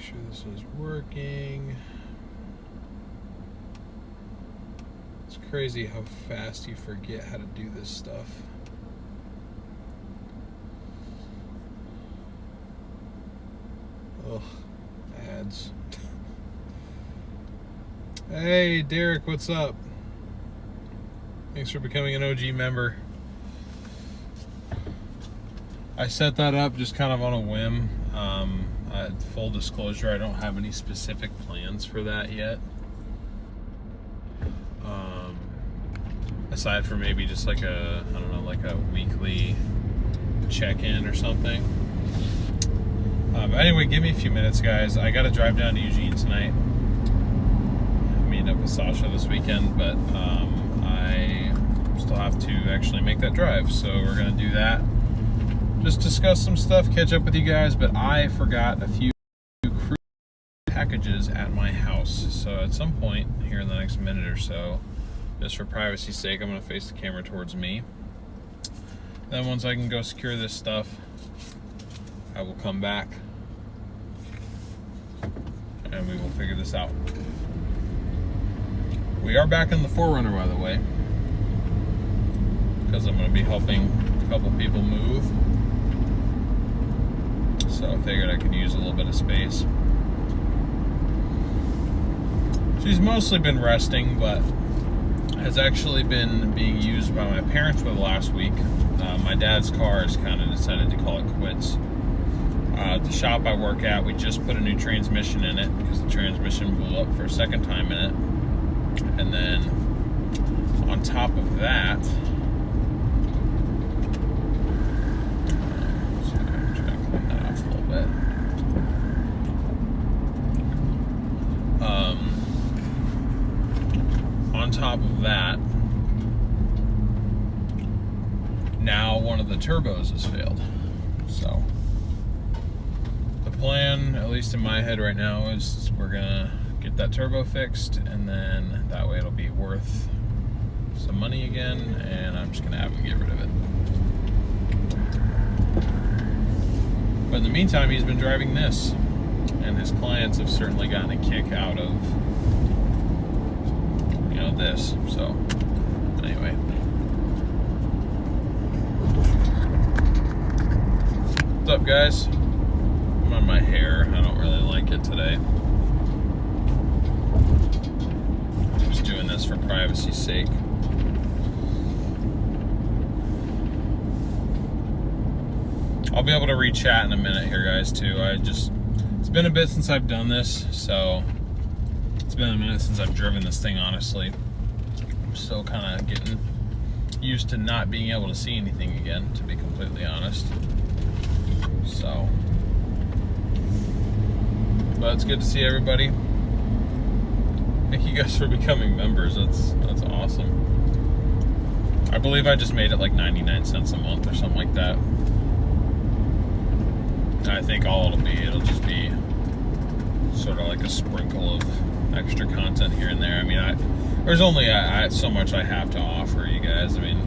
sure this is working. It's crazy how fast you forget how to do this stuff. Ugh, ads. Hey, Derek, what's up? Thanks for becoming an OG member. I set that up just kind of on a whim. Full disclosure, I don't have any specific plans for that yet. Aside from maybe just like a, I don't know, like a weekly check-in or something. But anyway, give me a few minutes, guys. I got to drive down to Eugene tonight. Meet up with Sasha this weekend, but I still have to actually make that drive. So we're going to do that. Just discuss some stuff, catch up with you guys, but I forgot a few cruise packages at my house. So at some point here in the next minute or so, just for privacy's sake, I'm going to face the camera towards me. Then once I can go secure this stuff, I will come back and we will figure this out. We are back in the 4Runner, by the way, because I'm going to be helping a couple people move. So I figured I could use a little bit of space. She's mostly been resting, but has actually been being used by my parents for the last week. My dad's car has kind of decided to call it quits. The shop I work at, we just put a new transmission in it because the transmission blew up for a second time in it. And then on top of that, sorry, I'm trying to clean that off a little bit. On top of that, now one of the turbos has failed. So the plan, at least in my head right now, is we're gonna get that turbo fixed, and then that way it'll be worth some money again, and I'm just gonna have him get rid of it. But in the meantime, he's been driving this, and his clients have certainly gotten a kick out of, you know, this. So anyway, what's up, guys? I'm on my hair. I don't really like it today. Just doing this for privacy's sake. I'll be able to re-chat in a minute here, guys, too. It's been a bit since I've done this, so it's been a minute since I've driven this thing, honestly. I'm still kind of getting used to not being able to see anything again, to be completely honest. So, but it's good to see everybody. Thank you guys for becoming members. That's awesome. I believe I just made it like 99 cents a month or something like that. I think all it'll just be sort of like a sprinkle of extra content here and there. I mean, there's only so much I have to offer you guys. I mean,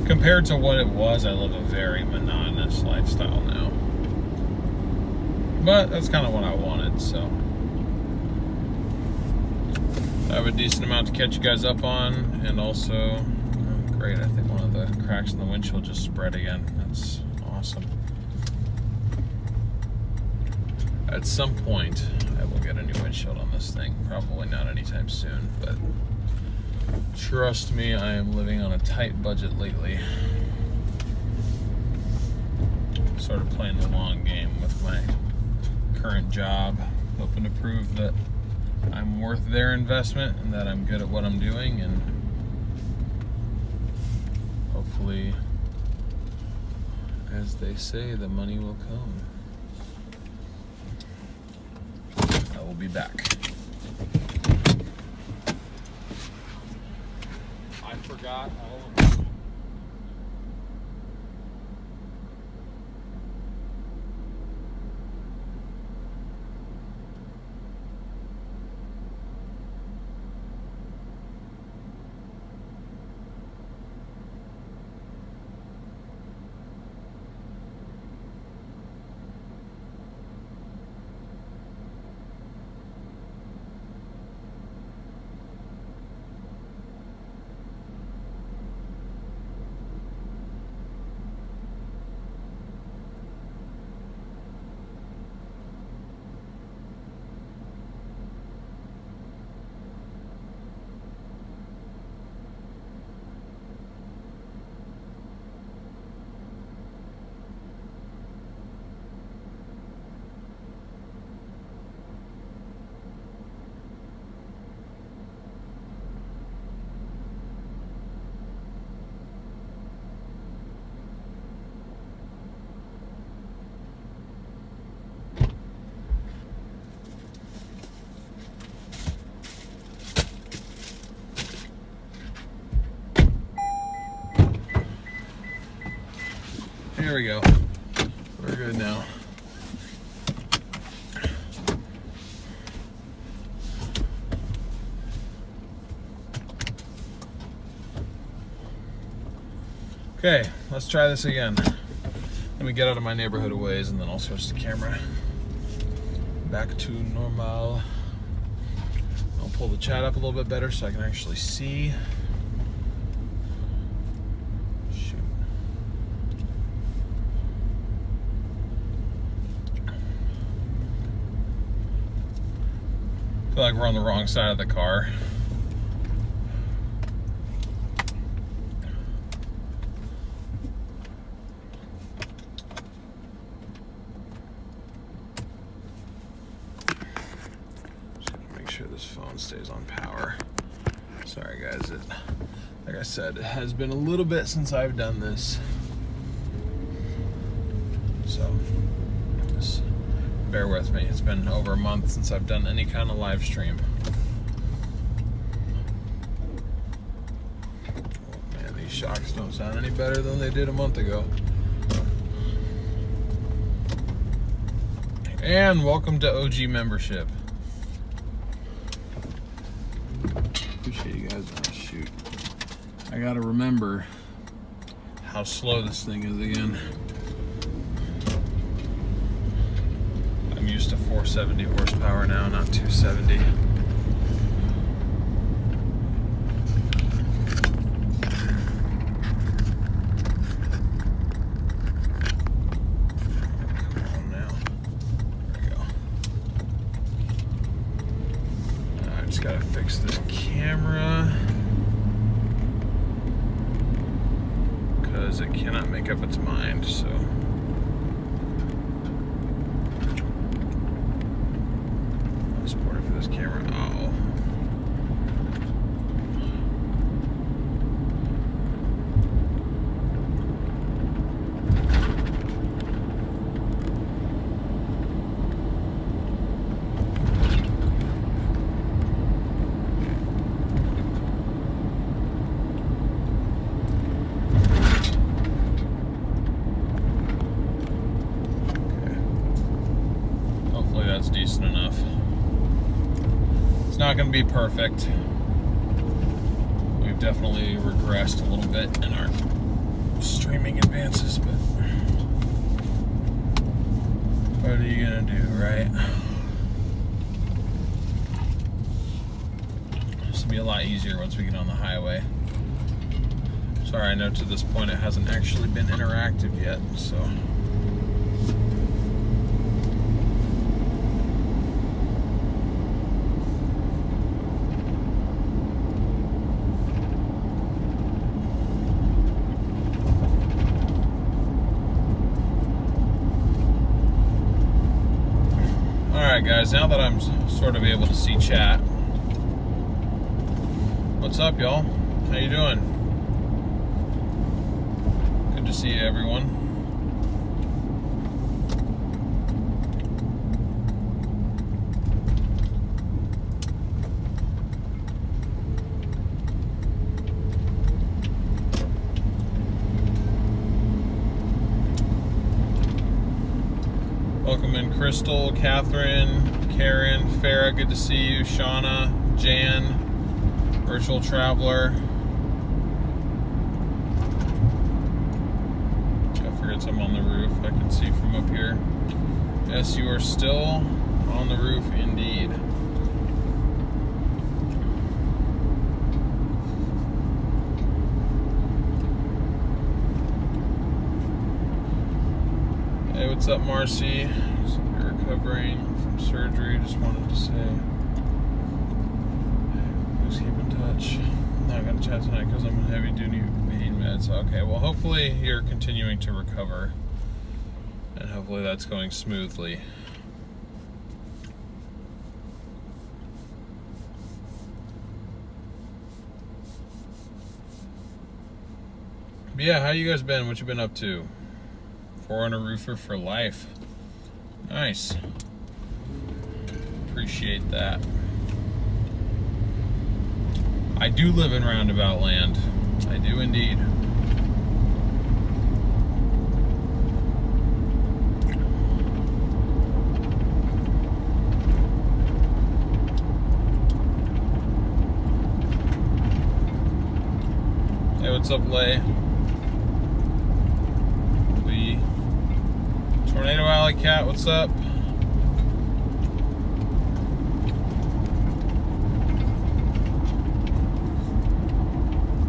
compared to what it was, I live a very monotonous lifestyle now. But that's kind of what I wanted, so. I have a decent amount to catch you guys up on, and also, oh, great, I think one of the cracks in the windshield just spread again. That's awesome. At some point, I will get a new windshield on this thing. Probably not anytime soon, but trust me, I am living on a tight budget lately. Sort of playing the long game with my current job, hoping to prove that I'm worth their investment and that I'm good at what I'm doing, and hopefully, as they say, the money will come. I will be back. I forgot all of this. we go. We're good now. Okay, let's try this again. Let me get out of my neighborhood a ways and then I'll switch the camera back to normal. I'll pull the chat up a little bit better so I can actually see. Shoot. I feel like we're on the wrong side of the car. This phone stays on power. Sorry guys, like I said, it has been a little bit since I've done this, so just bear with me. It's been over a month since I've done any kind of live stream. Oh man, these shocks don't sound any better than they did a month ago. And welcome to OG membership. Appreciate you guys. Oh, shoot. I gotta remember how slow this thing is again. I'm used to 470 horsepower now, not 270. Come on now. There we go. I just gotta fix this camera because it cannot make up its mind, so I'll support it for this camera. Oh. That's decent enough. It's not going to be perfect. We've definitely regressed a little bit in our streaming advances, but what are you going to do, right? This will be a lot easier once we get on the highway. Sorry, I know to this point it hasn't actually been interactive yet, so. Alright guys, now that I'm sort of able to see chat, what's up y'all? How you doing? Good to see you everyone. Welcome in Crystal, Catherine, Karen, Farah, good to see you, Shauna, Jan, Virtual Traveler. I forget I'm on the roof, I can see from up here. Yes, you are still on the roof indeed. Hey, what's up, Marcy? So you're recovering from surgery. Just wanted to say, please keep in touch. I'm not gonna chat tonight because I'm on heavy duty pain meds. Okay, well, hopefully you're continuing to recover, and hopefully that's going smoothly. But yeah, how you guys been? What you been up to? 400 roofer for life. Nice. Appreciate that. I do live in Roundabout Land. I do indeed. what's up, Lay? Lee. Tornado Alley Cat, what's up?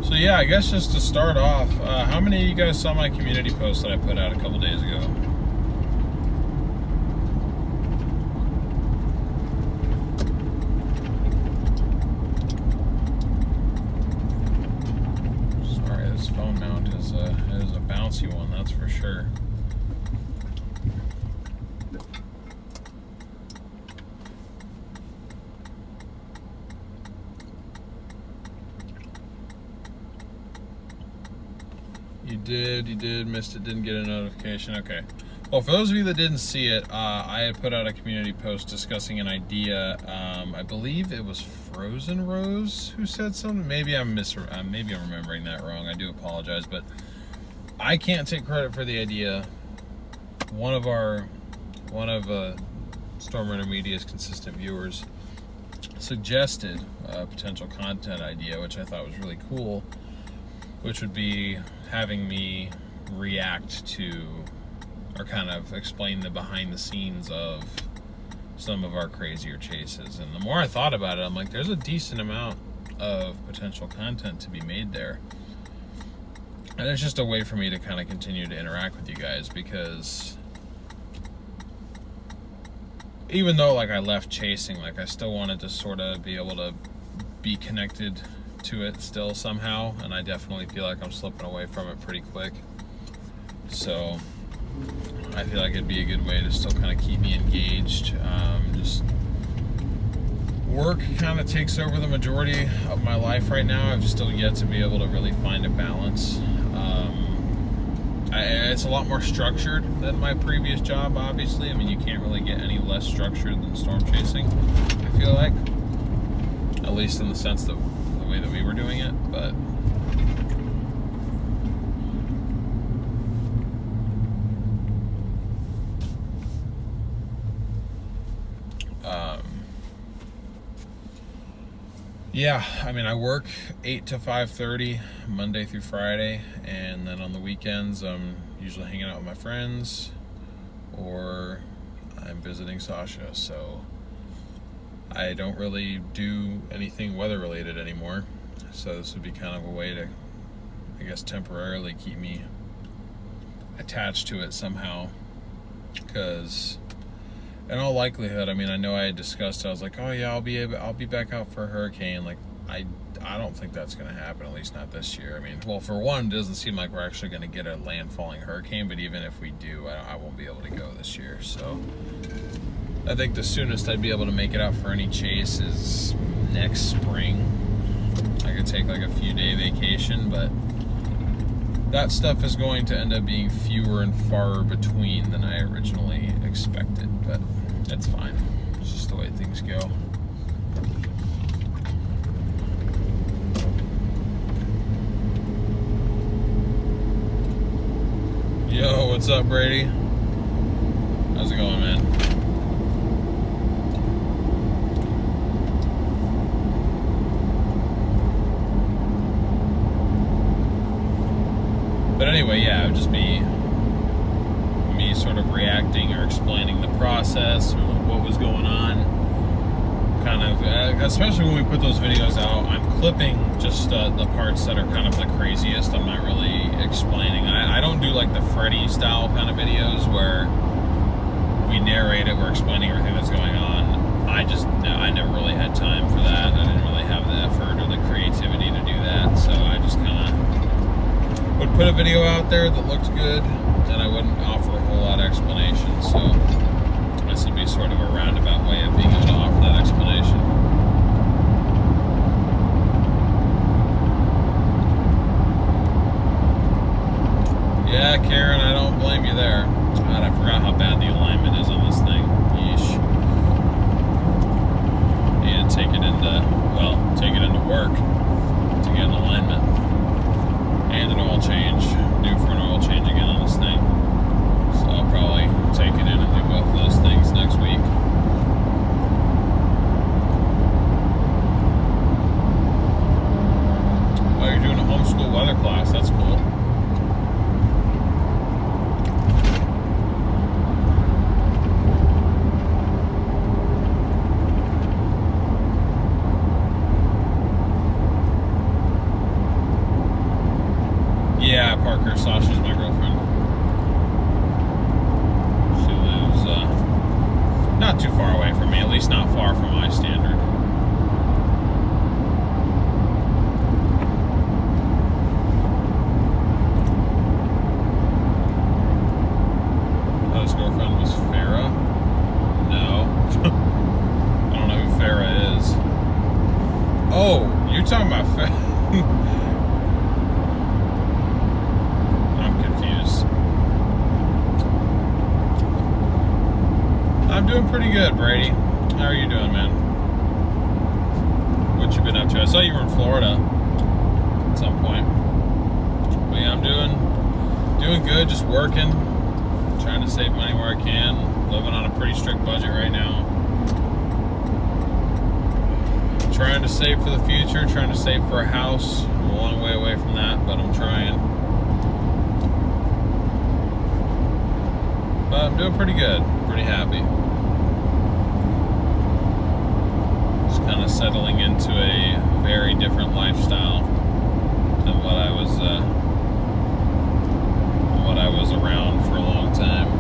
So yeah, I guess just to start off, how many of you guys saw my community post that I put out a couple days ago? Sorry, this phone mount is a bouncy one, that's for sure. You did, missed it, didn't get a notification, okay. Well, for those of you that didn't see it, I had put out a community post discussing an idea. I believe it was Frozen Rose who said something. Maybe I'm remembering that wrong, I do apologize, but I can't take credit for the idea. One of Stormrunner Media's consistent viewers suggested a potential content idea, which I thought was really cool, which would be having me react to or kind of explain the behind the scenes of some of our crazier chases. And the more I thought about it, I'm like, there's a decent amount of potential content to be made there. And it's just a way for me to kind of continue to interact with you guys, because even though like I left chasing, like I still wanted to sort of be able to be connected to it still somehow, and I definitely feel like I'm slipping away from it pretty quick. So I feel like it'd be a good way to still kind of keep me engaged. Just work kind of takes over the majority of my life right now. I've still yet to be able to really find a balance. It's a lot more structured than my previous job, obviously. I mean, you can't really get any less structured than storm chasing, I feel like. At least in the sense that the way that we were doing it, but yeah, I mean, I work 8 to 5:30 Monday through Friday, and then on the weekends I'm usually hanging out with my friends or I'm visiting Sasha. So I don't really do anything weather related anymore, so this would be kind of a way to, I guess, temporarily keep me attached to it somehow. Because in all likelihood, I mean, I know I had discussed, I was like, oh yeah, I'll be back out for a hurricane. Like, I don't think that's going to happen, at least not this year. I mean, well, for one, it doesn't seem like we're actually going to get a landfalling hurricane, but even if we do, I won't be able to go this year. So I think the soonest I'd be able to make it out for any chase is next spring. I could take like a few day vacation, but that stuff is going to end up being fewer and far between than I originally expected, but that's fine. It's just the way things go. Yo, what's up, Brady? How's it going, man? But anyway, yeah, it would just be me sort of reacting or explaining the process or what was going on. Kind of, especially when we put those videos out, I'm clipping just the parts that are kind of the craziest. I'm not really explaining. I don't do like the Freddy style kind of videos where we narrate it, we're explaining everything that's going on. I never really had time for that. I didn't really have the effort or the creativity to do that, so I just kind of would put a video out there that looked good, and I wouldn't offer a whole lot of explanation. So this would be sort of a roundabout way of being able to offer that explanation. Yeah, Karen, I don't blame you there. God, I forgot how bad the alignment is on this thing. Yeesh. Yeah, take it into work to get an alignment. And an oil change. Due for an oil change again on this thing. So I'll probably take it in and do both of those things next week. Oh, you're doing a homeschool weather class. Parker. Sasha's my girlfriend. She lives not too far away from me, at least not far from my standard. His girlfriend was Farah? No. I don't know who Farah is. Oh, you're talking about Farah. I'm confused. I'm doing pretty good, Brady. How are you doing, man? What you been up to? I saw you were in Florida at some point. But yeah, I'm doing good, just working. Trying to save money where I can. Living on a pretty strict budget right now. Trying to save for the future. Trying to save for a house. I'm a long way away from that, but I'm trying. But I'm doing pretty good. Pretty happy. Just kind of settling into a very different lifestyle than what I was around for a long time.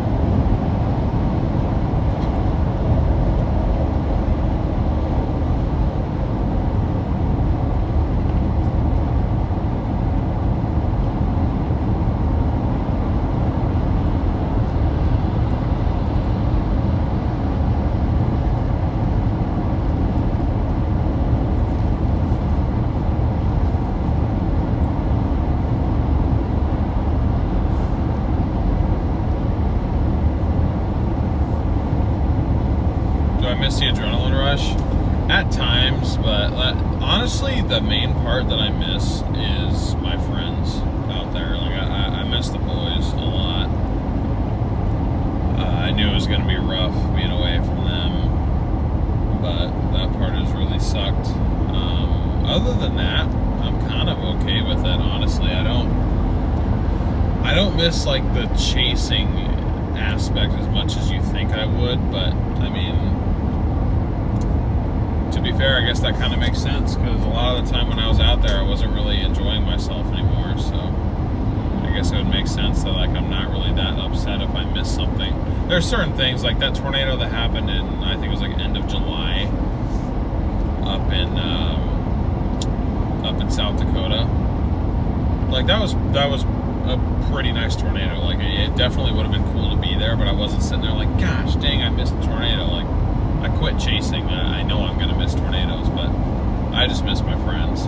Miss the adrenaline rush at times, but honestly the main part that I miss is my friends out there. Like I miss the boys a lot. I knew it was going to be rough being away from them, but that part has really sucked. Other than that, I'm kind of okay with it, honestly. I don't miss like the chasing aspect as much as you think I would, but I mean, to be fair, I guess that kind of makes sense, because a lot of the time when I was out there, I wasn't really enjoying myself anymore, so I guess it would make sense that like I'm not really that upset if I miss something. There's certain things, like that tornado that happened in, I think it was like end of July, up in South Dakota. Like that was a pretty nice tornado. Like it definitely would have been cool to be there, but I wasn't sitting there like, gosh dang, I missed a tornado. Like, I quit chasing. I know I'm going to miss tornadoes, but I just miss my friends.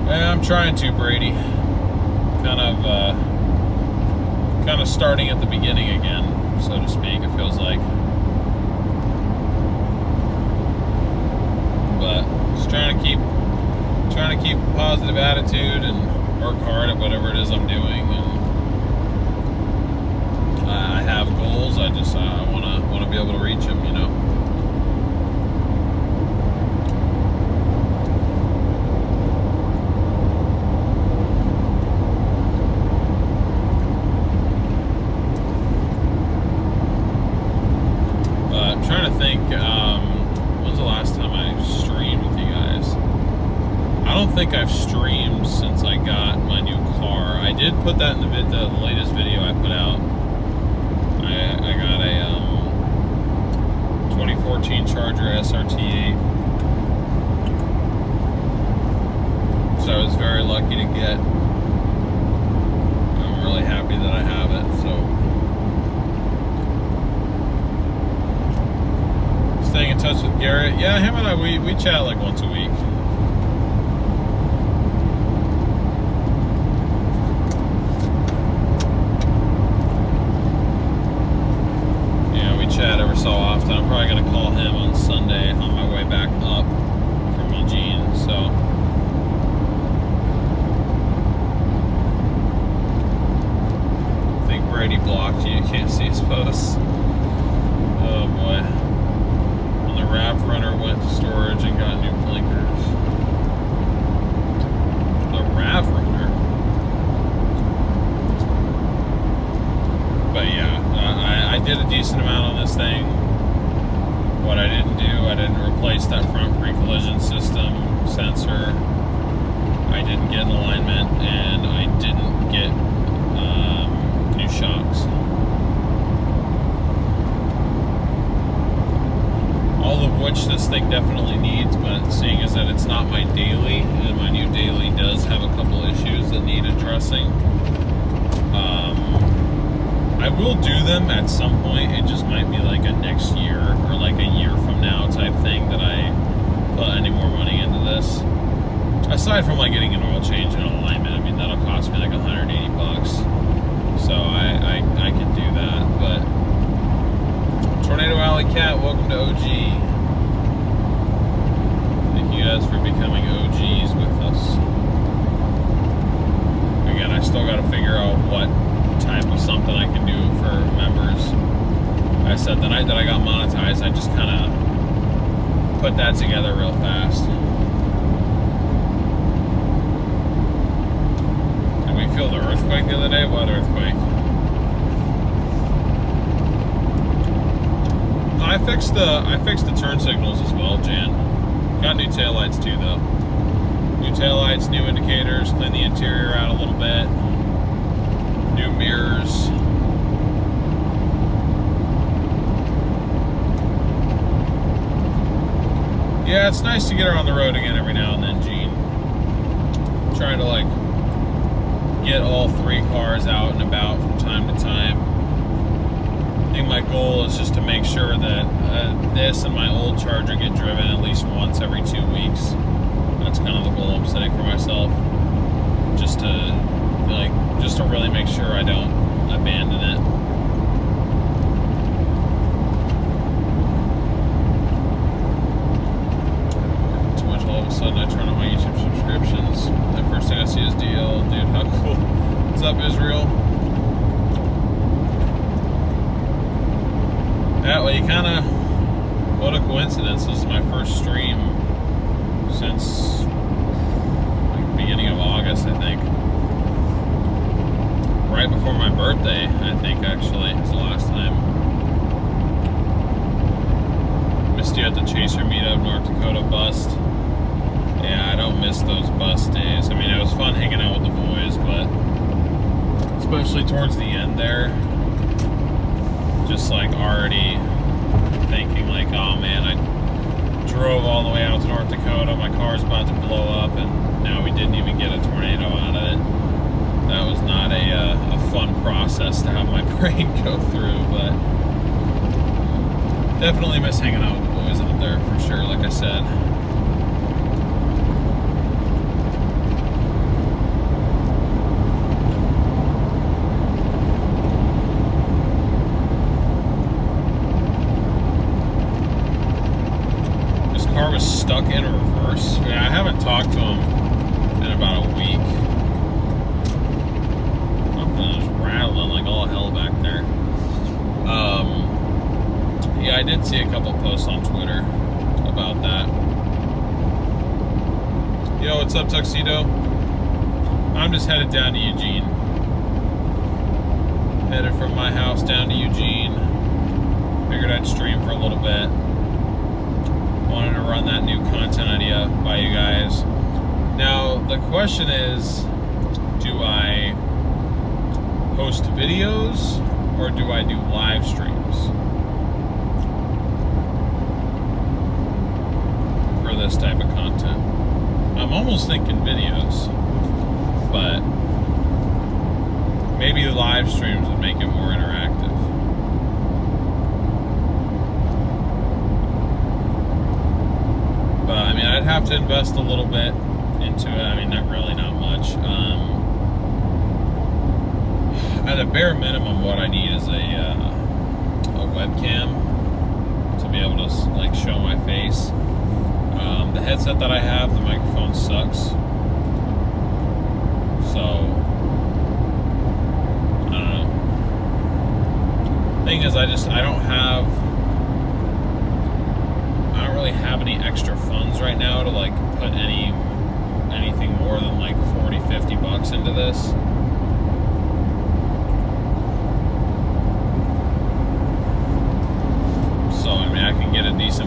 Yeah, I'm trying to, Brady. Kind of starting at the beginning again, so to speak, it feels like. But just trying to keep a positive attitude and work hard at whatever it is I'm doing, and I have goals. I just want to be able to reach them, you know. I'm trying to think. When's the last time I streamed with you guys? I don't think I've streamed since I got my new car. I did put that in the latest video I put out. I got a 2014 Charger SRT8. So I was very lucky to get. I'm really happy that I have it. So staying in touch with Garrett. Yeah, him and I, we chat like once a week. Chat every so often. I'm probably going to call him on Sunday on my way back up from Eugene, so I think Brady blocked you. You can't see his posts. Oh boy. And the RAV runner went to storage and got new blinkers. The RAV runner? But yeah, I did a decent amount on this thing. What I didn't do, I didn't replace that front pre-collision system sensor. I didn't get an alignment, and I didn't get new shocks. All of which this thing definitely needs, but seeing as that it's not my daily, and my new daily does have a couple issues that need addressing, I will do them at some point. It just might be like a next year or like a year from now type thing that I put any more money into this. Aside from like getting an oil change and alignment, I mean that'll cost me like $180. So I can do that. But Tornado Alley Cat, welcome to OG. Thank you guys for becoming OGs with us. Again, I still got to figure out what type of something I can do for members. I said the night that I got monetized, I just kind of put that together real fast. Did we feel the earthquake the other day? What earthquake? I fixed the turn signals as well, Jan. Got new taillights too, though. New taillights, new indicators, clean the interior out a little bit. New mirrors. Yeah, it's nice to get her on the road again every now and then, Gene. Trying to like get all three cars out and about from time to time. I think my goal is just to make sure that this and my old Charger get driven at least once every 2 weeks. That's kind of the goal I'm setting for myself. Just to really make sure I don't abandon it. Too much all of a sudden I turn on my YouTube subscriptions. The first thing I see is DL. Dude, how cool. What's up, Israel? That way, what a coincidence. This is my first stream since like beginning of August, I think. Right before my birthday, I think, actually, is the last time. Missed you at the Chaser meetup, North Dakota bust. Yeah, I don't miss those bust days. I mean, it was fun hanging out with the boys, but especially towards the end there, just like already thinking like, oh man, I drove all the way out to North Dakota, my car's about to blow up, and now we didn't even get a tornado out of it. That was not a fun process to have my brain go through, but definitely miss hanging out with the boys out there for sure, like I said. Car was stuck in reverse. Yeah, I haven't talked to him in about a week. Something is rattling like all hell back there. Yeah, I did see a couple posts on Twitter about that. Yo, what's up, Tuxedo? I'm just headed down to Eugene. Headed from my house down to Eugene. Figured I'd stream for a little bit. Wanted to run that new content idea by you guys. Now, the question is, do I post videos or do I do live streams for this type of content? I'm almost thinking videos, but maybe the live streams would make it more interactive. But I mean, I'd have to invest a little bit into it. I mean, not much. At a bare minimum, what I need is a webcam to be able to like show my face. The headset that I have, the microphone sucks. So I don't know. Thing is, I don't really have any extra funds right now to like put anything more than like $40-50 into this. So I mean, I can get a decent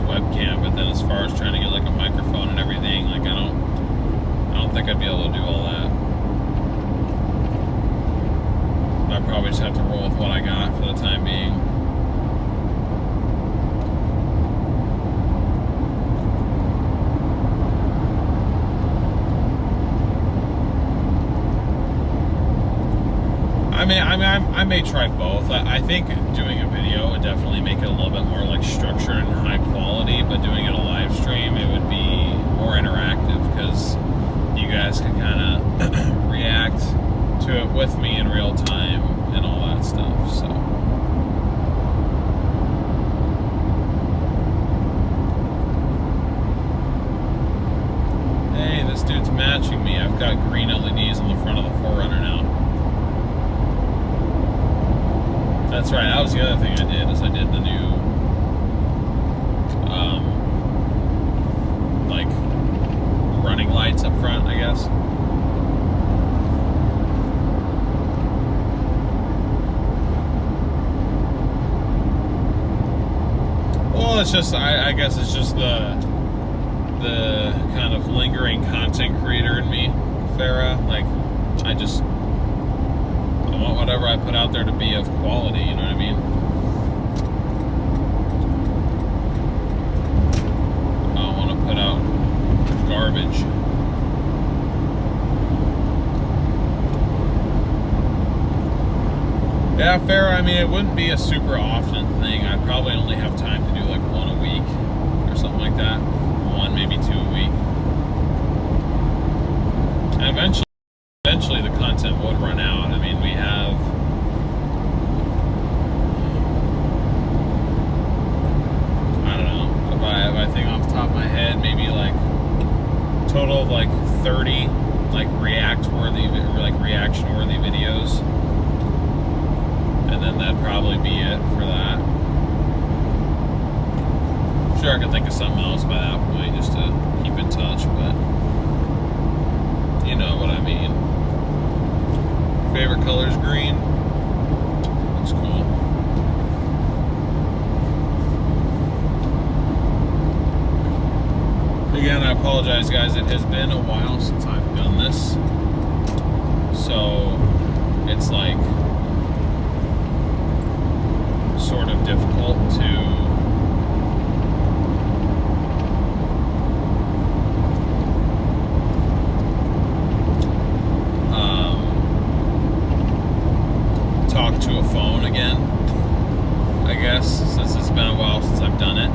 may try both. I think doing a video would definitely make it a little bit more like structured and high quality, but doing it a live stream, it would be more interactive because you guys can kind of react to it with me in real time and all that stuff. So hey, this dude's matching me. I've got green LEDs on the front of the 4Runner now. That's right, that was the other thing I did, is I did the new, like, running lights up front, I guess. Well, it's just, I guess it's just the kind of lingering content creator in me, Farah. Like, I want whatever I put out there to be of quality, you know what I mean? I don't want to put out garbage. Yeah, fair. I mean, it wouldn't be a super often thing. I'd probably only have time to do like one a week or something like that. One, maybe two a week. And eventually the content would run out. I mean, we have, I don't know, if I think off the top of my head, maybe like total of like 30 like reaction-worthy videos. And then that'd probably be it for that. I'm sure I could think of something else by that point just to keep in touch, but you know what I mean. Favorite color is green. Looks cool. Again, I apologize, guys. It has been a while since I've done this. So it's like sort of difficult to talk to a phone again, I guess, since it's been a while since I've done it.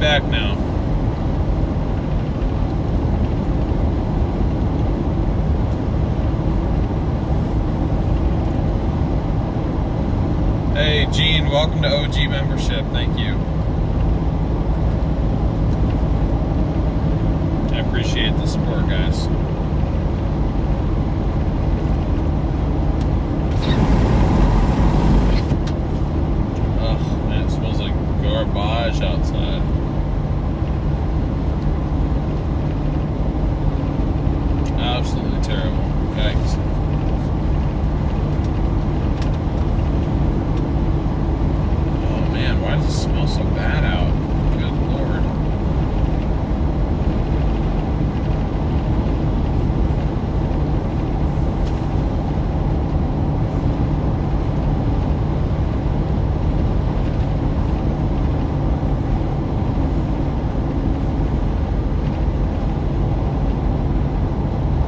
back now. Hey, Gene, welcome to OG membership. Thank you. I appreciate the support, guys. Oh, man, it smells like garbage outside. Absolutely terrible. Yikes. Oh man, why does it smell so bad out? Good Lord.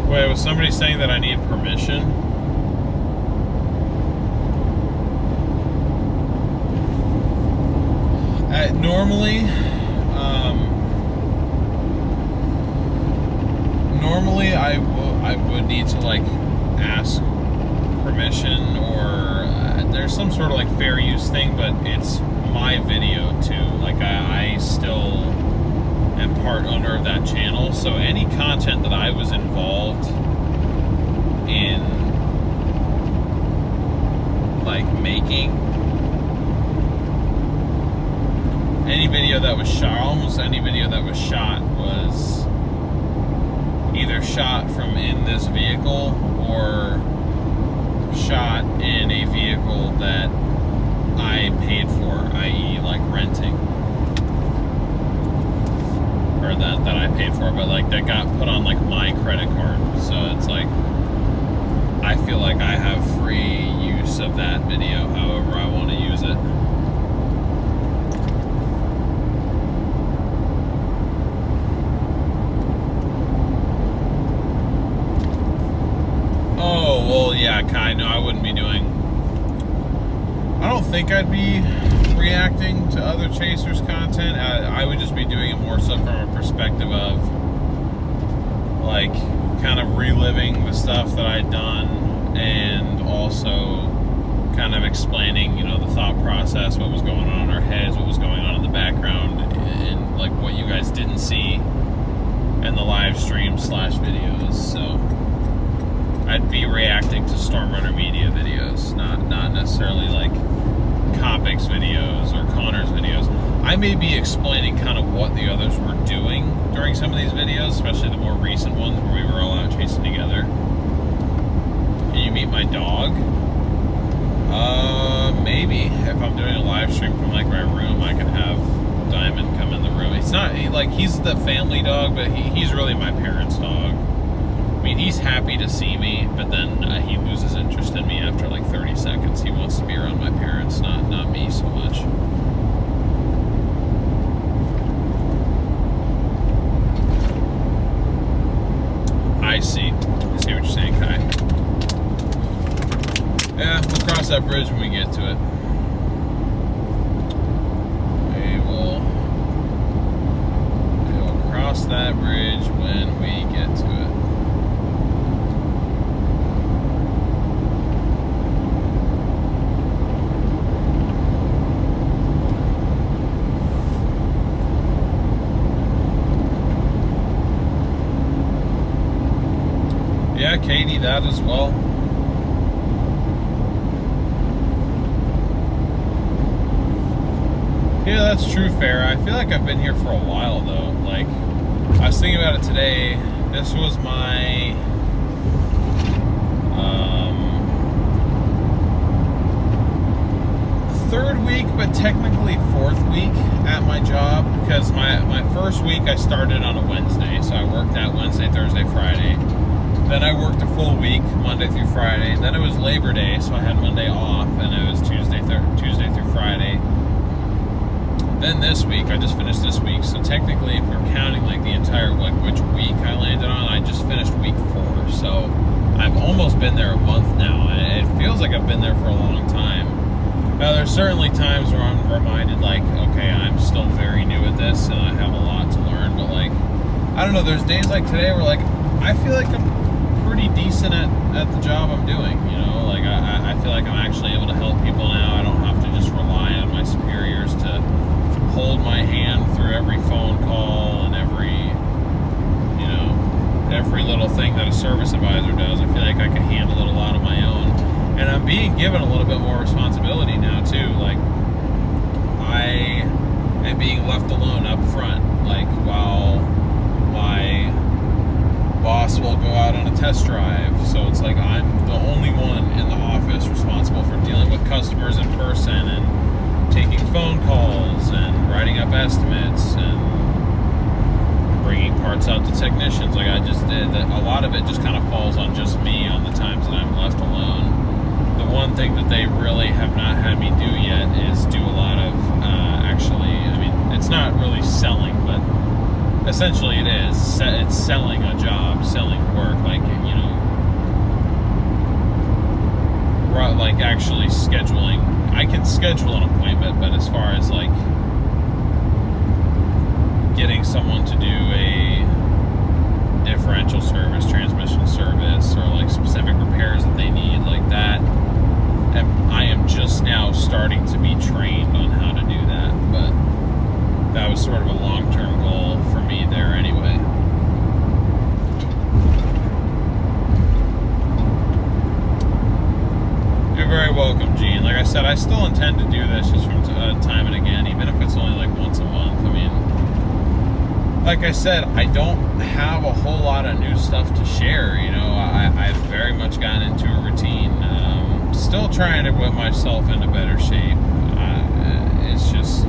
Wait, was somebody saying that I need permission? Normally I would need to like ask permission, or there's some sort of like fair use thing, but it's my video too. Like I still am part owner of that channel, so any content that I was involved in like making, any video that was shot, almost any video that was shot was either shot from in this vehicle or shot in a vehicle that I paid for, i.e. like renting. Or that I paid for, but like that got put on like my credit card. So it's like, I feel like I have free use of that video however I want to use it. Oh, well, yeah, Kai, no, I wouldn't be doing... I don't think I'd be reacting to other chasers' content. I would just be doing it more so from a perspective of, like, kind of reliving the stuff that I'd done, and also kind of explaining, you know, the thought process, what was going on in our heads, what was going on in the background, and, like, what you guys didn't see in the live stream / videos, so... I'd be reacting to Stormrunner Media videos, not necessarily like Kopix videos or Connor's videos. I may be explaining kind of what the others were doing during some of these videos, especially the more recent ones where we were all out chasing together. Can you meet my dog? Maybe. If I'm doing a live stream from like my room, I can have Diamond come in the room. It's not like he's the family dog, but he's really my parents' dog. I mean, he's happy to see me, but then he loses interest in me after like 30 seconds. He wants to be around my parents, not me so much. I see what you're saying, Kai. Yeah, we'll cross that bridge when we get to it. We will cross that bridge when we get to it. Yeah, Katie, that as well. Yeah, that's true, Fair. I feel like I've been here for a while, though. Like, I was thinking about it today. This was my third week, but technically fourth week at my job, because my first week I started on a Wednesday, so I worked that Wednesday, Thursday, Friday. Then I worked a full week, Monday through Friday. Then it was Labor Day, so I had Monday off, and it was Tuesday through Friday. Then this week, I just finished this week, so technically, if we're counting like the entire, like which week I landed on, I just finished week 4. So I've almost been there a month now, and it feels like I've been there for a long time. Now, there's certainly times where I'm reminded, like, okay, I'm still very new at this. this, and I have a lot to learn. But like, I don't know. There's days like today where like I feel like I'm pretty decent at the job I'm doing. You know, like I feel like I'm actually able to help people now. I don't have to just rely on my superiors to hold my hand through every phone call and every little thing that a service advisor does. I feel like I can handle it a lot on my own, and I'm being given a little bit more responsibility now too. Like, I am being left alone up front, like while my boss will go out on a test drive. So it's like I'm the only one in the office responsible for dealing with customers in person and taking phone calls and writing up estimates and bringing parts out to technicians. Like, I just did that. A lot of it just kind of falls on just me on the times that I'm left alone. The one thing that they really have not had me do yet is do a lot of it's not really selling, but essentially it is. It's selling a job, selling work, like, like actually scheduling. I can schedule an appointment, but as far as like getting someone to do a differential service, transmission service, or like specific repairs that they need, like that, and I am just now starting to be trained on how to do that. But that was sort of a long-term goal for me there anyway. You're very welcome, Gene. Like I said, I still intend to do this just from time and again, even if it's only like once a month. I mean, like I said, I don't have a whole lot of new stuff to share. I've very much gotten into a routine. Still trying to put myself into better shape. It's just,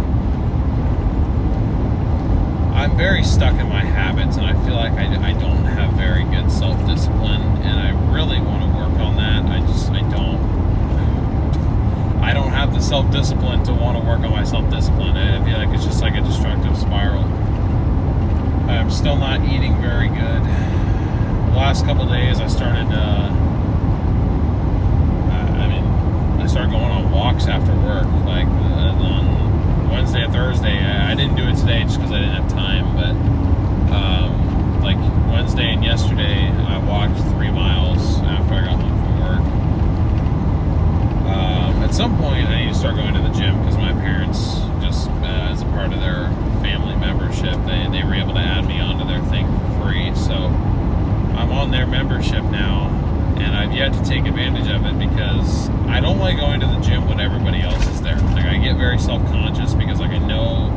I'm very stuck in my habits, and I feel like I don't have very good self-discipline, and I really want to work on that. I don't have the self-discipline to want to work on my self-discipline. I feel like it's just like a destructive spiral. I'm still not eating very good. The last couple of days I started going on walks after work, like on Wednesday and Thursday. I didn't do it today just because I didn't have time, but like Wednesday and yesterday I walked 3 miles after I got home from work. At some point I need to start going to the gym, because my parents, just as a part of their family membership, they were able to add me onto their thing for free, so I'm on their membership now, and I've yet to take advantage of it because I don't like going to the gym when everybody else is there. Like, I get very self-conscious because, like, I know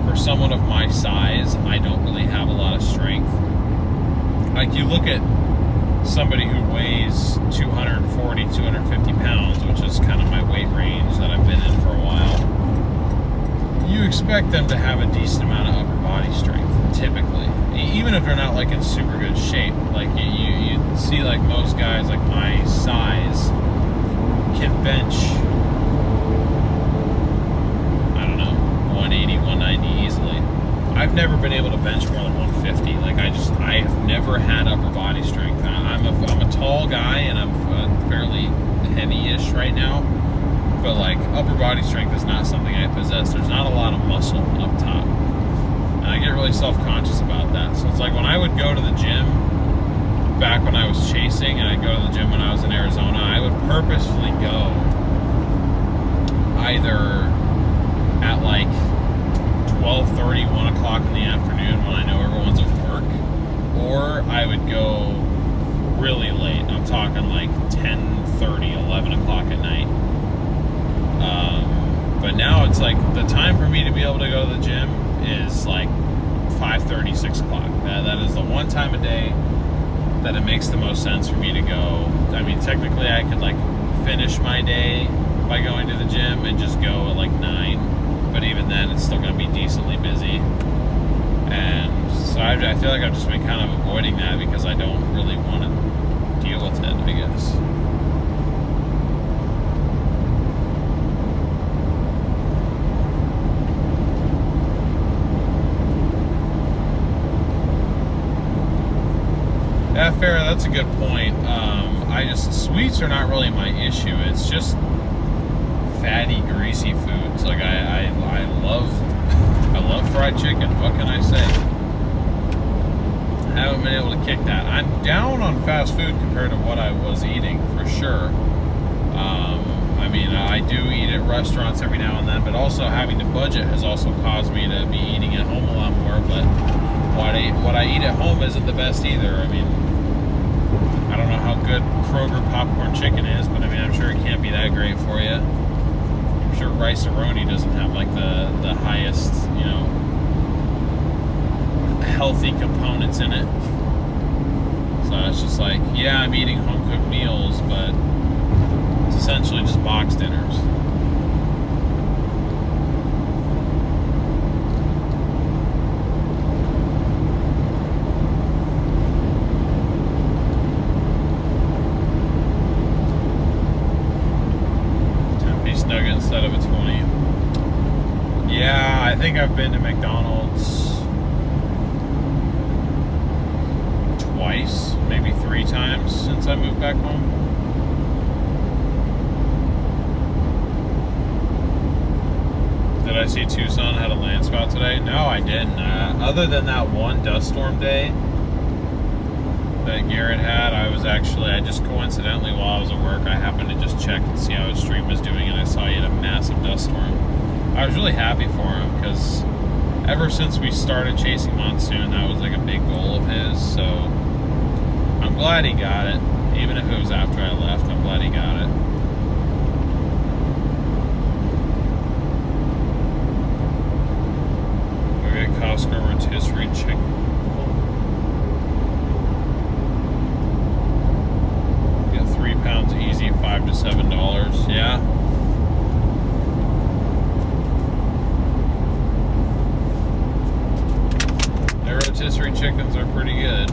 for someone of my size, I don't really have a lot of strength. Like, you look at somebody who weighs 240, 250 pounds, which is kind of my weight range that I've been in for a while, you expect them to have a decent amount of upper body strength, typically. Even if they're not, like, in super good shape. Like, you see, like, most guys, like, my size can bench, I don't know, 180, 190 easily. I've never been able to bench more than 150. Like, I have never had upper body strength. I'm a tall guy, and I'm fairly heavy-ish right now, but, like, upper body strength is not something I possess. There's not a lot of muscle up top, and I get really self-conscious about that. So it's like when I would go to the gym back when I was chasing, and I'd go to the gym when I was in Arizona, I would purposefully go either at like 12:30, 1 o'clock in the afternoon when I know everyone's at work, or I would go really late. I'm talking like 10:30, 11 o'clock at night. But now it's like the time for me to be able to go to the gym is like 5:30, 6 o'clock. That is the one time a day that it makes the most sense for me to go. I mean, technically I could like finish my day by going to the gym and just go at like 9, but even then it's still going to be decently busy. And so I feel like I've just been kind of avoiding that because I don't really want to deal with it, I guess. Yeah, fair. That's a good point. Sweets are not really my issue. It's just fatty, greasy foods. Like I love fried fried chicken. What can I say? I haven't been able to kick that. I'm down on fast food compared to what I was eating, for sure. I mean, I do eat at restaurants every now and then, but also having to budget has also caused me to be eating at home a lot more. But what I eat at home isn't the best either. I mean, I don't know how good Kroger popcorn chicken is, but I mean, I'm sure it can't be that great for you. I'm sure Rice-A-Roni doesn't have like the highest, you know, healthy components in it. So it's just like, yeah, I'm eating home cooked meals, but it's essentially just box dinners. Nugget instead of a 20. Yeah, I think I've been to McDonald's twice, maybe 3 times since I moved back home. Did I see Tucson had a land spout today? No, I didn't. Other than that one dust storm day that Garrett had, I just coincidentally, while I was at work, I happened to just check and see how his stream was doing, and I saw he had a massive dust storm. I was really happy for him, because ever since we started chasing monsoon, that was like a big goal of his, so I'm glad he got it. Even if it was after I left, I'm glad he got it. We got Costco rotisserie chicken. Pounds easy, $5 to $7. Yeah. Their rotisserie chickens are pretty good.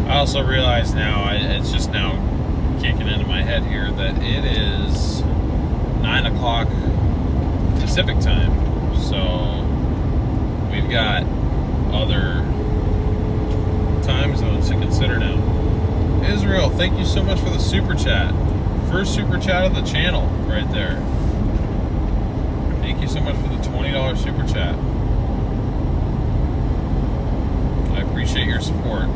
I also realize now, it's just now kicking into my head here, that it is 9 o'clock Pacific time. So we've got other time zones to consider now. Israel, thank you so much for the super chat. First super chat of the channel right there. Thank you so much for the $20 super chat. I appreciate your support.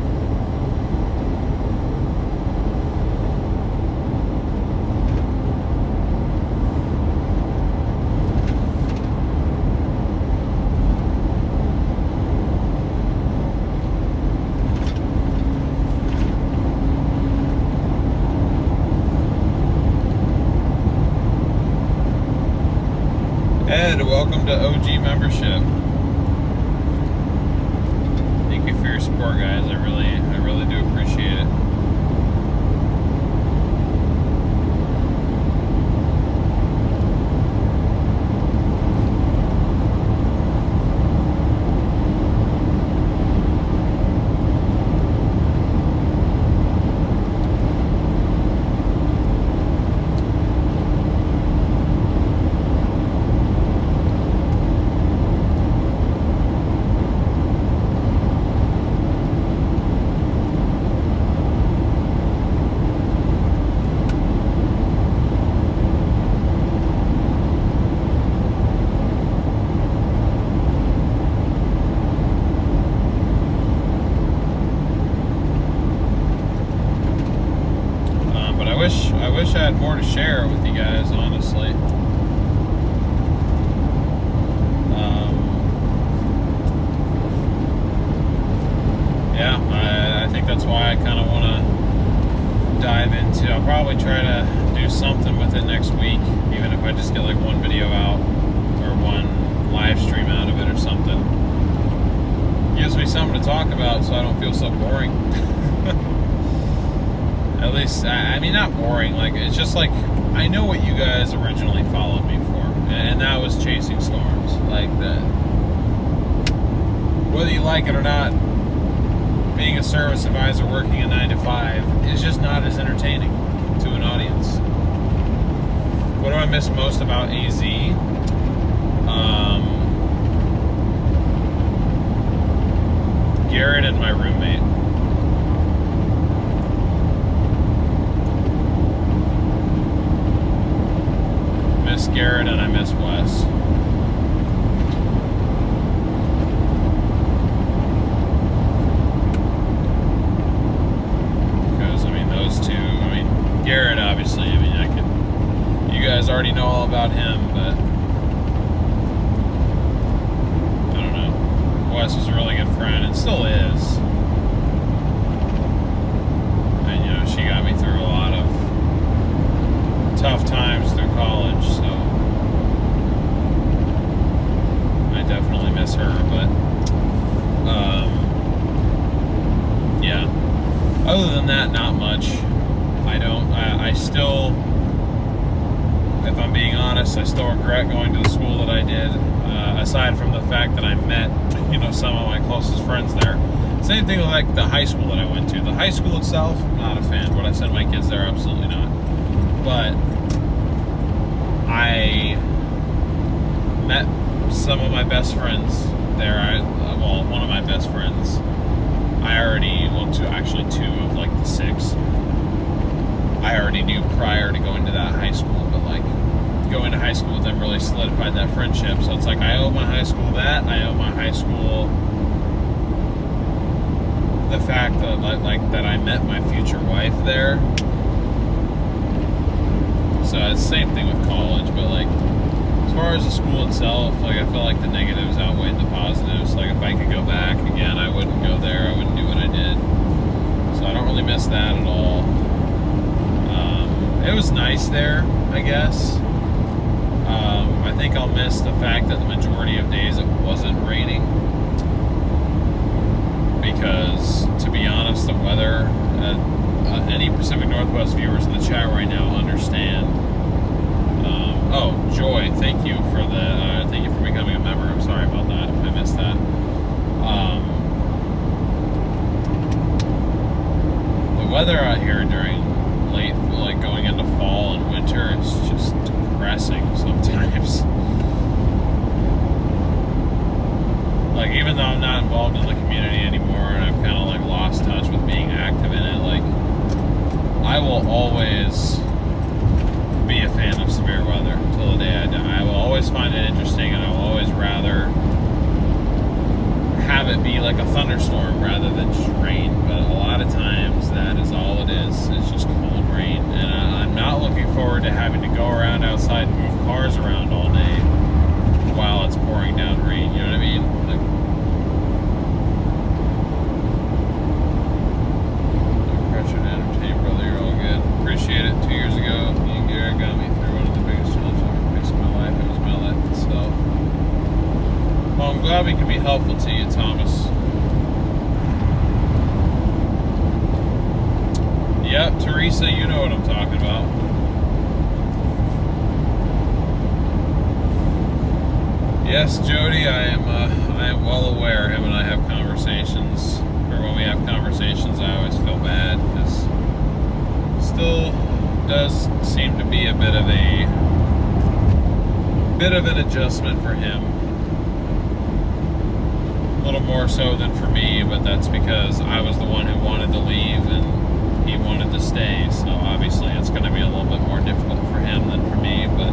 Ed, welcome to OG membership. Thank you for your support, guys. I really do appreciate it. I wish I had more to share with you guys, honestly. Yeah, I think that's why I kind of want to dive into. I'll probably try to do something with it next week, even if I just get like one video out or one live stream out of it or something. Gives me something to talk about so I don't feel so boring. really, I mean, not boring. Like, it's just like, I know what you guys originally followed me for, and that was chasing storms. Like, that, whether you like it or not, being a service advisor working a 9 to 5 is just not as entertaining to an audience. What do I miss most about AZ? Garrett and my roommate. Miss Garrett and I miss Wes. Because, I mean, those two, I mean, Garrett, obviously, I mean, you guys already know all about him, but I don't know. Wes was a really good friend and still is. And, you know, she got me through a lot of tough times through college, so I definitely miss her, but yeah, other than that, not much. I still, if I'm being honest, I still regret going to the school that I did, aside from the fact that I met, you know, some of my closest friends there. Same thing with like the high school that I went to. The high school itself, not a fan. Would I send my kids there? Absolutely not. But I met some of my best friends there. Well, one of my best friends, actually two of like the 6, I already knew prior to going to that high school, but like going to high school with them really solidified that friendship. So it's like I owe my high school that. I owe my high school the fact that like that I met my future wife there. So it's the same thing with college, but like as far as the school itself, like I feel like the negatives outweighed the positives. Like if I could go back again, I wouldn't go there. I wouldn't do what I did. So I don't really miss that at all. It was nice there, I guess. I think I'll miss the fact that the majority of days it wasn't raining. Because, to be honest, the weather, any Pacific Northwest viewers in the chat right now understand. Oh, Joy, thank you for becoming a member. I'm sorry about that if I missed that. The weather out here during like going into fall and winter, it's just depressing sometimes. Like, even though I'm not involved in the community anymore and I've kind of like lost touch with being active in it, like I will always be a fan of severe weather until the day I die. I will always find it interesting, and I will always rather have it be like a thunderstorm rather than just rain. But a lot of times that is all it is. It's just cold rain, and I'm not looking forward to having to go around outside and move cars around all day while it's pouring down rain. You know what I mean? Like, no pressure to entertain, brother. You're all good. Appreciate it. 2 years ago, me and Garrett got me through one of the biggest challenges I've ever faced in my life. It was my life itself. Well, I'm glad we can be helpful to you, Thomas. Yep, Teresa, you know what I'm talking about. Yes, Jody, I am well aware. Him and I have conversations, or when we have conversations, I always feel bad because it still does seem to be a bit of an adjustment for him. A little more so than for me, but that's because I was the one who wanted to leave and he wanted to stay. So obviously, it's going to be a little bit more difficult for him than for me, but.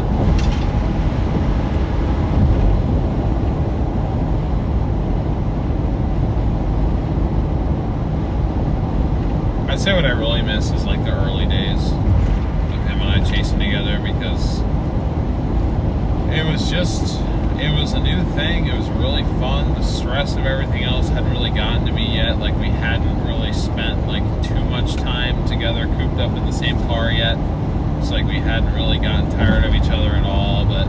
I'd say what I really miss is like the early days of him and I chasing together, because it was a new thing. It was really fun. The stress of everything else hadn't really gotten to me yet. Like we hadn't really spent like too much time together cooped up in the same car yet. It's like we hadn't really gotten tired of each other at all. But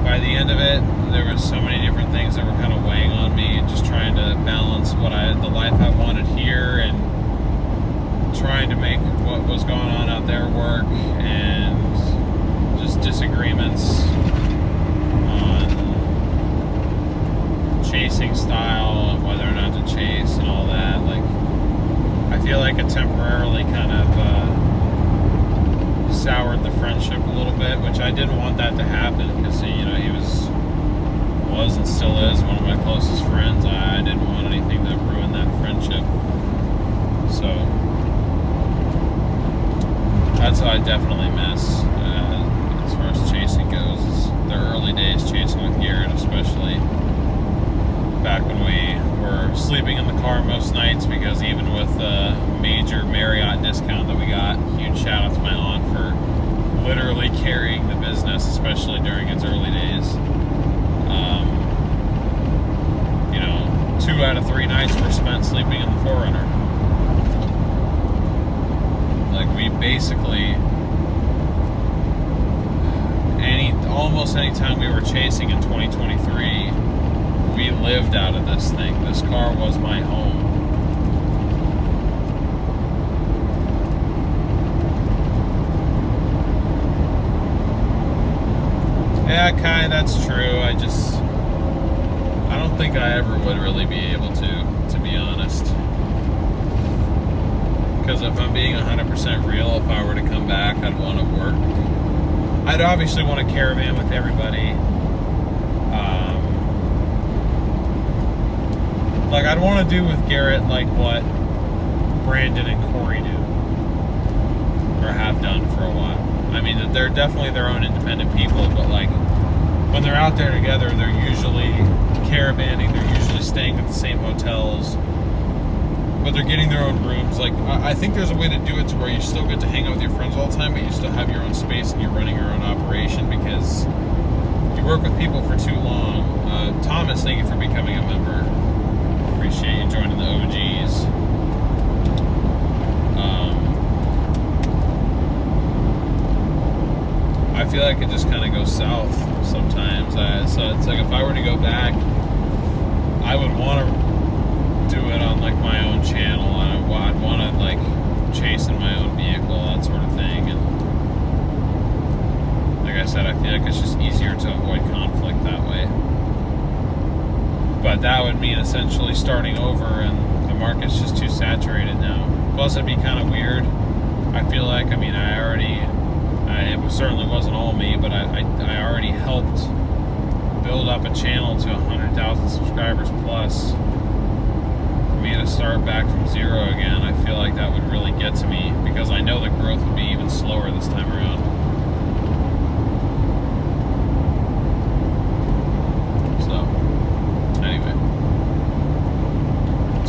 by the end of it, there were so many different things that were kind of weighing on me, and just trying to balance the life I wanted here and trying to make what was going like it temporarily kind of soured the friendship a little bit, which I didn't want that to happen because he was and still is one of my closest friends. I didn't want anything to ruin that friendship. So that's what I definitely miss as far as chasing goes. Is the early days chasing with Garrett, especially back when we were sleeping in the car most nights, because even with the major Marriott discount that we got, huge shout out to my aunt for literally carrying the business, especially during its early days. 2 out of 3 nights were spent sleeping in the 4Runner. Like, we basically almost any time we were chasing in 2023, we lived out of this thing. This car was my home. Yeah, Kai, that's true. I don't think I ever would really be able to be honest. Because if I'm being 100% real, if I were to come back, I'd want to work. I'd obviously want to caravan with everybody. Like, I'd want to do with Garrett like what Brandon and Corey do, or have done for a while. I mean, they're definitely their own independent people, but like, when they're out there together, they're usually caravanning, they're usually staying at the same hotels, but they're getting their own rooms. Like, I think there's a way to do it to where you still get to hang out with your friends all the time, but you still have your own space and you're running your own operation, because you work with people for too long. Thomas, thank you for becoming a member. Appreciate you joining the OGs. I feel like it just kind of goes south sometimes. So it's like, if I were to go back, I would want to do it on like my own channel, and I'd want to like chase in my own vehicle, that sort of thing. And like I said, I feel like it's just easier to avoid conflict that way. But that would mean essentially starting over, and the market's just too saturated now. Plus, it'd be kind of weird, I feel like. I mean, it certainly wasn't all me, but I already helped build up a channel to 100,000 subscribers plus. For me to start back from zero again, I feel like that would really get to me, because I know the growth would be even slower this time around. So, anyway.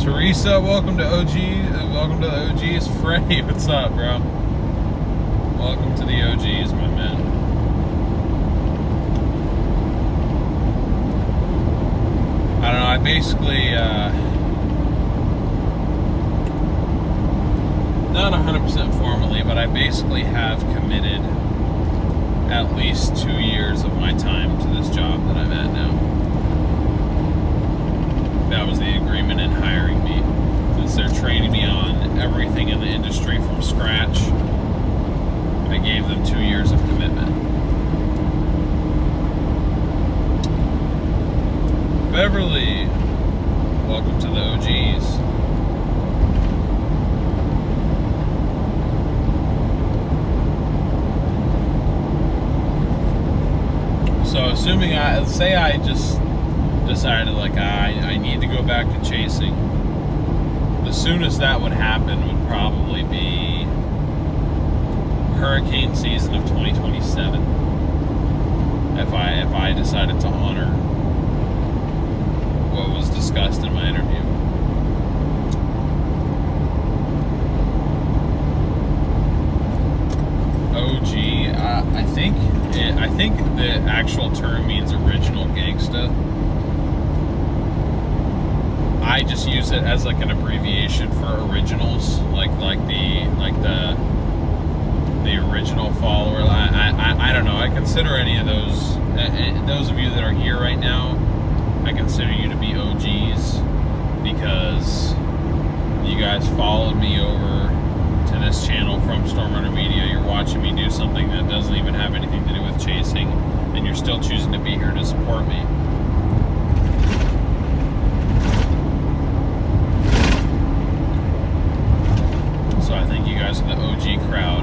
Teresa, welcome to welcome to the OGs. Freddie, what's up, bro? Welcome to the OGs, my man. I don't know, I basically, not 100% formally, but I basically have committed at least 2 years of my time to this job that I'm at now. That was the agreement in hiring me, since they're training me on everything in the industry from scratch. I gave them 2 years of commitment. Beverly, welcome to the OGs. So assuming I just decided like I need to go back to chasing, the soonest that would happen would probably be hurricane season of 2027, if I decided to honor what was discussed in my interview. OG, I think the actual term means original gangsta. I just use it as like an abbreviation for originals, like the original follower. I don't know. I consider any of those of you that are here right now, I consider you to be OGs, because you guys followed me over to this channel from Stormrunner Media. You're watching me do something that doesn't even have anything to do with chasing, and you're still choosing to be here to support me. guys are the OG crowd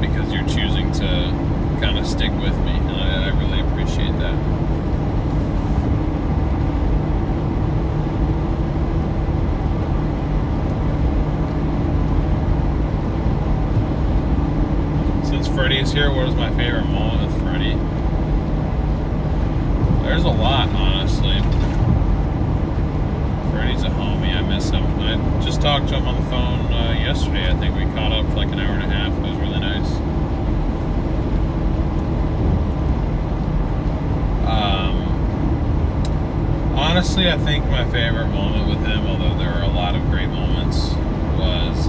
because you're choosing to kind of stick with me, and I really appreciate that. Since Freddie's here, what is my favorite moment with Freddie? There's a lot, honestly. Freddie's a homie. I miss him. I just talked to him on the phone yesterday. I think we caught up for like an hour and a half. It was really nice. Honestly, I think my favorite moment with him, although there are a lot of great moments, was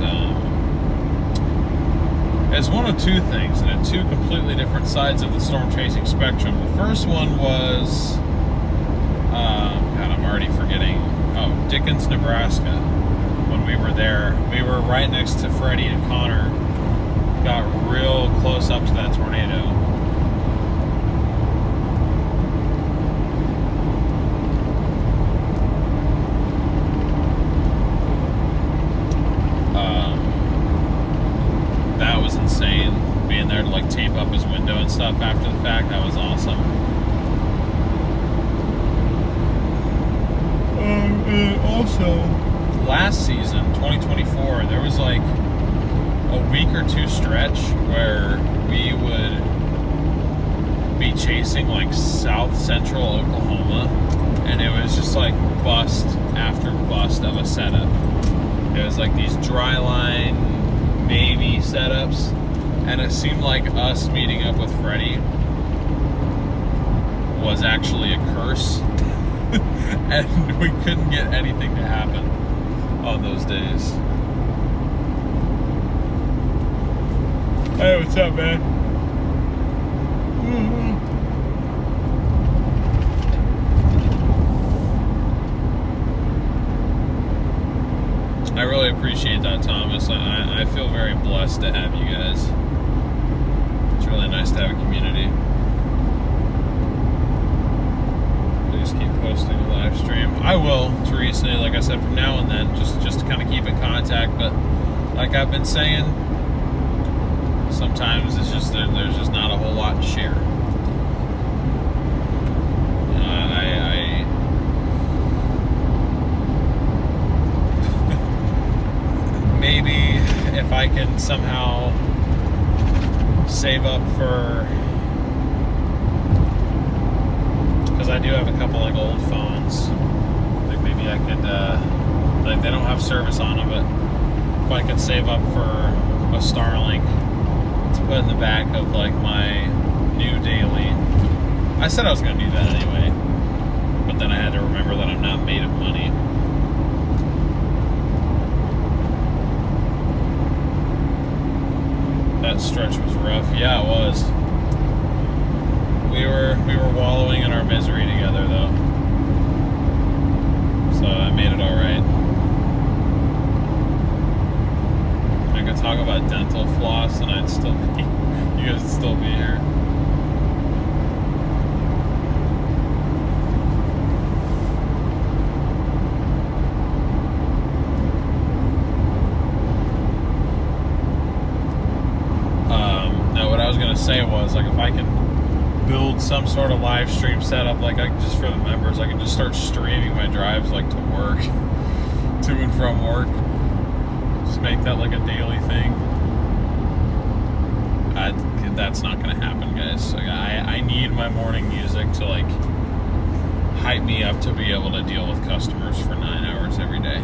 it's one of two things, and at two completely different sides of the storm chasing spectrum. The first one was, God, I'm already forgetting. Oh, Dickens, Nebraska. When we were there, we were right next to Freddie and Connor. Got real close up to that tornado. That was insane. Being there to like tape up his window and stuff after the fact, that was awesome. And also, last season, 2024, there was like a week or two stretch where we would be chasing like south central Oklahoma, and it was just like bust after bust of a setup. It was like these dry line, maybe setups, and it seemed like us meeting up with Freddie was actually a curse. And we couldn't get anything to happen on those days. Hey, what's up, man? I really appreciate that, Thomas. I feel very blessed to have you guys. It's really nice to have a community. Please keep posting a live stream. I will, Teresa, like I said, from now and then, just to kind of keep in contact. But like I've been saying, sometimes it's just there's just not a whole lot to share. Maybe if I can somehow save up for, because I do have a couple like old phones, like maybe I could like they don't have service on them, but if I could save up for a Starlink to put in the back of like my new daily. I said I was going to do that anyway, but then I had to remember that I'm not made of money. That stretch was rough. Yeah, it was. We were wallowing in our misery together, though. So I made it all right. I could talk about dental floss, and I'd still be, you guys would still be here. Say was like if I can build some sort of live stream setup, like just for the members, I can just start streaming my drives like to work, to and from work. Just make that like a daily thing. That's not gonna happen, guys. Like I need my morning music to like hype me up to be able to deal with customers for 9 hours every day.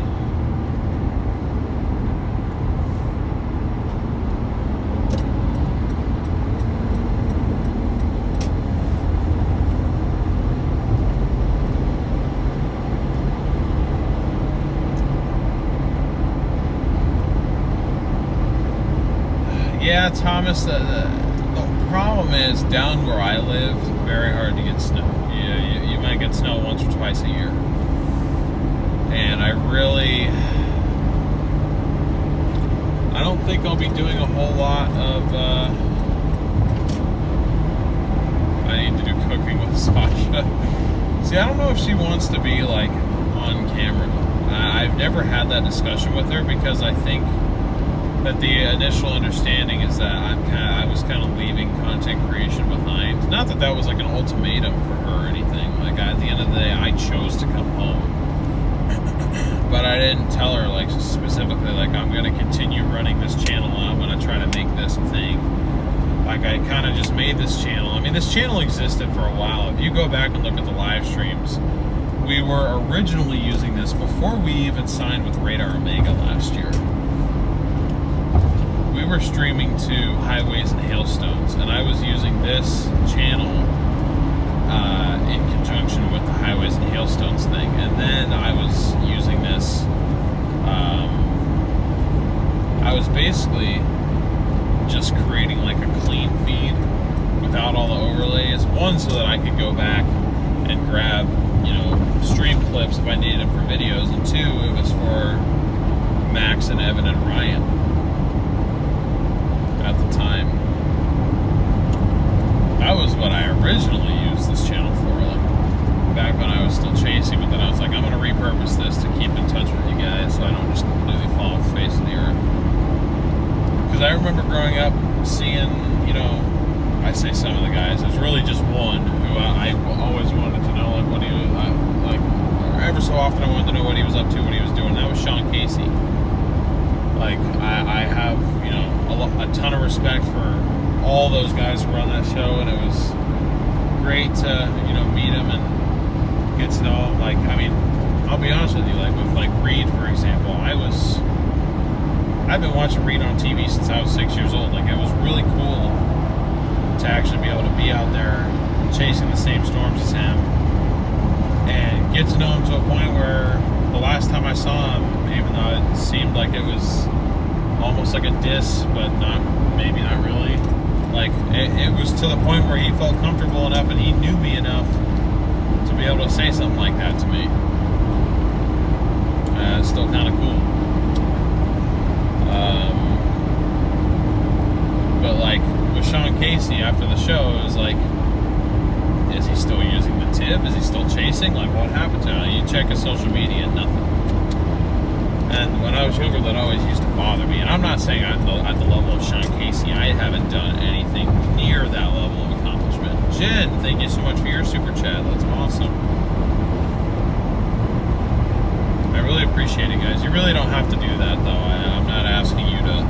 Yeah, Thomas, the problem is down where I live, very hard to get snow. You might get snow once or twice a year. And I don't think I'll be doing a whole lot of, I need to do cooking with Sasha. See, I don't know if she wants to be like on camera. I've never had that discussion with her because I think But the initial understanding is that I was kind of leaving content creation behind. Not that that was like an ultimatum for her or anything. Like at the end of the day, I chose to come home. But I didn't tell her like specifically like I'm going to continue running this channel and I'm going to try to make this a thing. Like I kind of just made this channel. I mean, this channel existed for a while. If you go back and look at the live streams, we were originally using this before we even signed with Radar Omega last year. We were streaming to Highways and Hailstones, and I was using this channel in conjunction with the Highways and Hailstones thing. And then I was using this, I was basically just creating like a clean feed without all the overlays. One, so that I could go back and grab, you know, stream clips if I needed them for videos. And two, it was for Max and Evan and Ryan at the time. That was what I originally used this channel for, like back when I was still chasing, but then I was like, I'm going to repurpose this to keep in touch with you guys so I don't just completely fall off the face of the earth. Because I remember growing up seeing, you know, I say some of the guys, there's really just one who I always wanted to know, like what he was, like ever so often I wanted to know what he was up to, what he was doing. That was Sean Casey. Like I have, you know, a ton of respect for all those guys who were on that show, and it was great to, you know, meet him and get to know him. Like, I mean, I'll be honest with you, like with like Reed, for example, I've been watching Reed on TV since I was 6 years old. Like, it was really cool to actually be able to be out there chasing the same storms as him and get to know him to a point where the last time I saw him, even though it seemed like it was almost like a diss, but maybe not really, like it was to the point where he felt comfortable enough and he knew me enough to be able to say something like that to me. It's still kind of cool. But like with Sean Casey after the show, it was like, is he still using the tip? Is he still chasing? Like, what happened to him? You check his social media, nothing. And when I was younger, that always used to bother me. And I'm not saying at the level of Sean Casey, I haven't done anything near that level of accomplishment. Jen, thank you so much for your super chat. That's awesome. I really appreciate it, guys. You really don't have to do that, though. I'm not asking you to.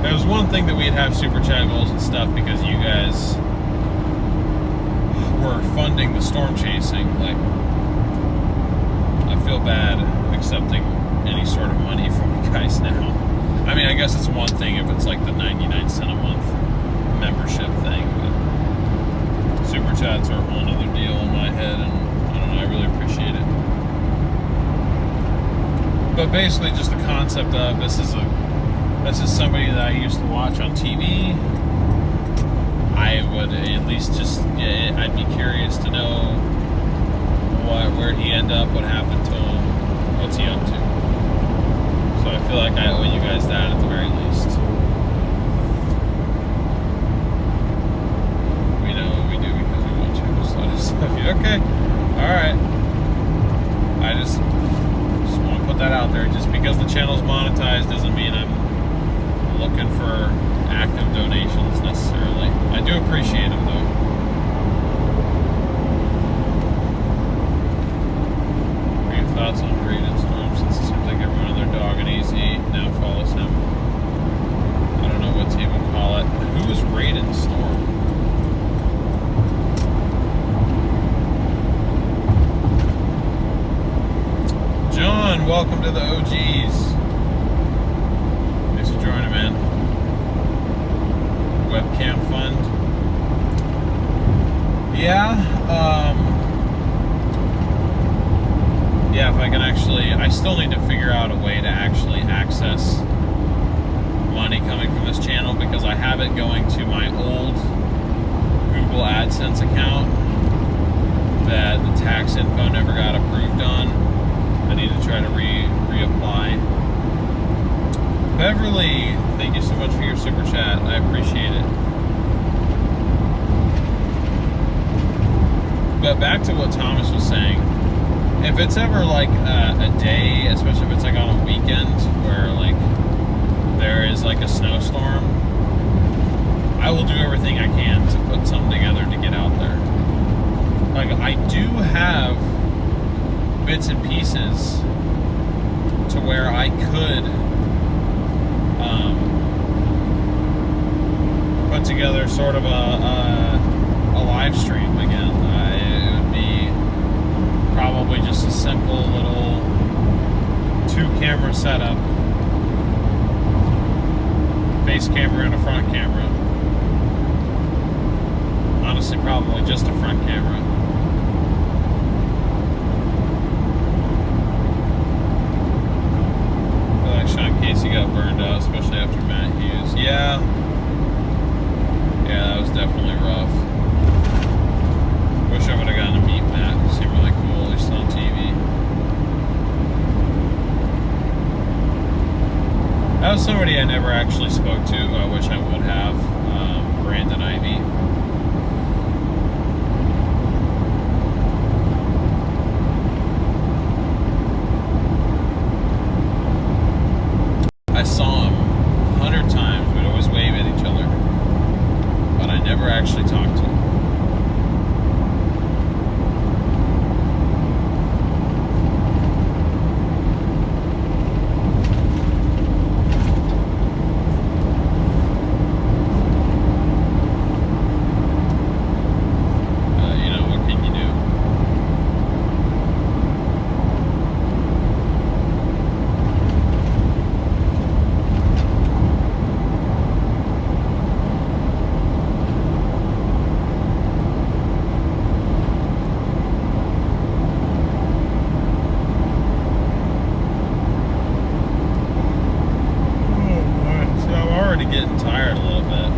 There was one thing that we'd have super chat goals and stuff because you guys were funding the storm chasing. Like, I feel bad accepting any sort of money from you guys now. I mean, I guess it's one thing if it's like the 99 cent a month membership thing, but super chats are a whole other deal in my head, and I don't know, I really appreciate it. But basically just the concept of this is somebody that I used to watch on TV. I would at least just, I'd be curious to know where'd he end up, what happened to him, what's he up to. So I feel like I owe you guys that at the very least. We know what we do because we want you to just let us love you. Okay, alright. I just want to put that out there. Just because the channel's monetized doesn't mean I'm looking for active donations necessarily. I do appreciate them though. What are your thoughts on Raiden Storm, since it seems like everyone and their dog and Easy now follows him? I don't know what to even call it. Who is Raiden Storm? John, welcome to the OGs. Thanks for joining, man. Webcam fund. Yeah, if I can actually, I still need to figure out a way to actually access money coming from this channel because I have it going to my old Google AdSense account that the tax info never got approved on. I need to try to reapply. Beverly, thank you so much for your super chat. I appreciate it. But back to what Thomas was saying. If it's ever like a day, especially if it's like on a weekend where like there is is like a snowstorm, I will do everything I can to put something together to get out there. Like, I do have bits and pieces to where I could put together sort of a live stream again. It would be probably just a simple little 2-camera setup, face camera and a front camera. Honestly, probably just a front camera. I feel like Sean Casey got burned out, especially after Matt Hughes. Yeah, that was definitely rough. Wish I would have gotten to meet Matt. He seemed really cool, at least on TV. That was somebody I never actually spoke to. I wish I would have. Brandon Ivy. I saw him 100 times. We'd always wave at each other. But I never actually talked to him. Getting tired a little bit.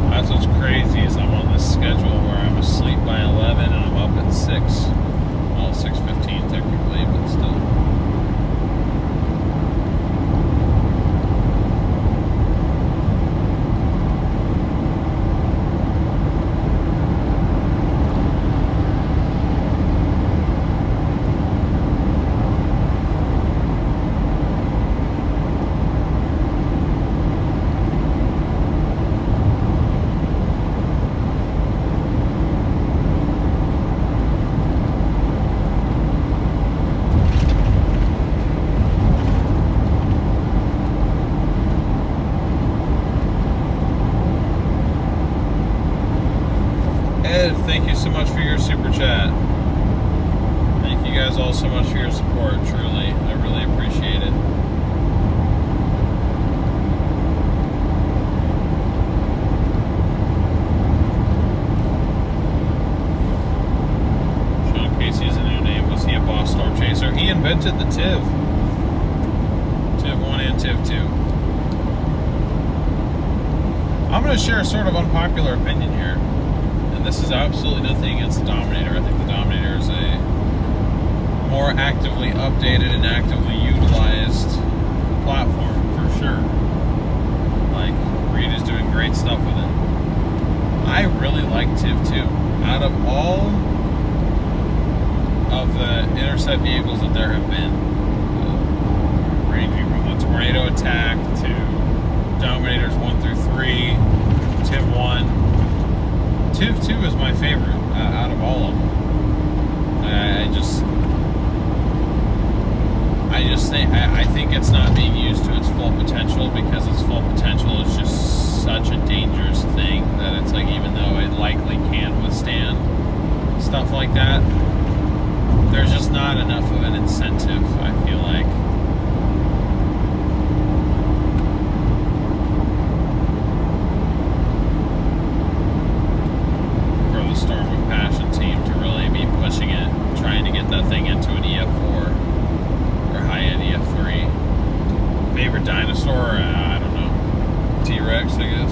That's what's crazy is I'm on this schedule where I'm asleep by 11 and I'm up at 6. Well, 6:15 technically, but still. Ed, thank you so much for your super chat. Thank you guys all so much for your support, truly. I really appreciate it. Sean Casey is a new name. Was he a boss storm chaser? He invented the TIV. TIV 1 and TIV 2. I'm going to share a sort of unpopular opinion here. This is absolutely nothing against the Dominator. I think the Dominator is a more actively updated and actively utilized platform, for sure. Like, Reed is doing great stuff with it. I really like TIV 2. Out of all of the Intercept vehicles that there have been, ranging from the Tornado Attack to Dominators 1 through 3, TIV 1, TIV 2 is my favorite out of all of them. I think it's not being used to its full potential, because its full potential is just such a dangerous thing that it's like, even though it likely can withstand stuff like that, there's just not enough of an incentive, I feel like. Storm of Passion team to really be pushing it, trying to get that thing into an EF4 or high-end EF3. Favorite dinosaur? I don't know. T-Rex, I guess.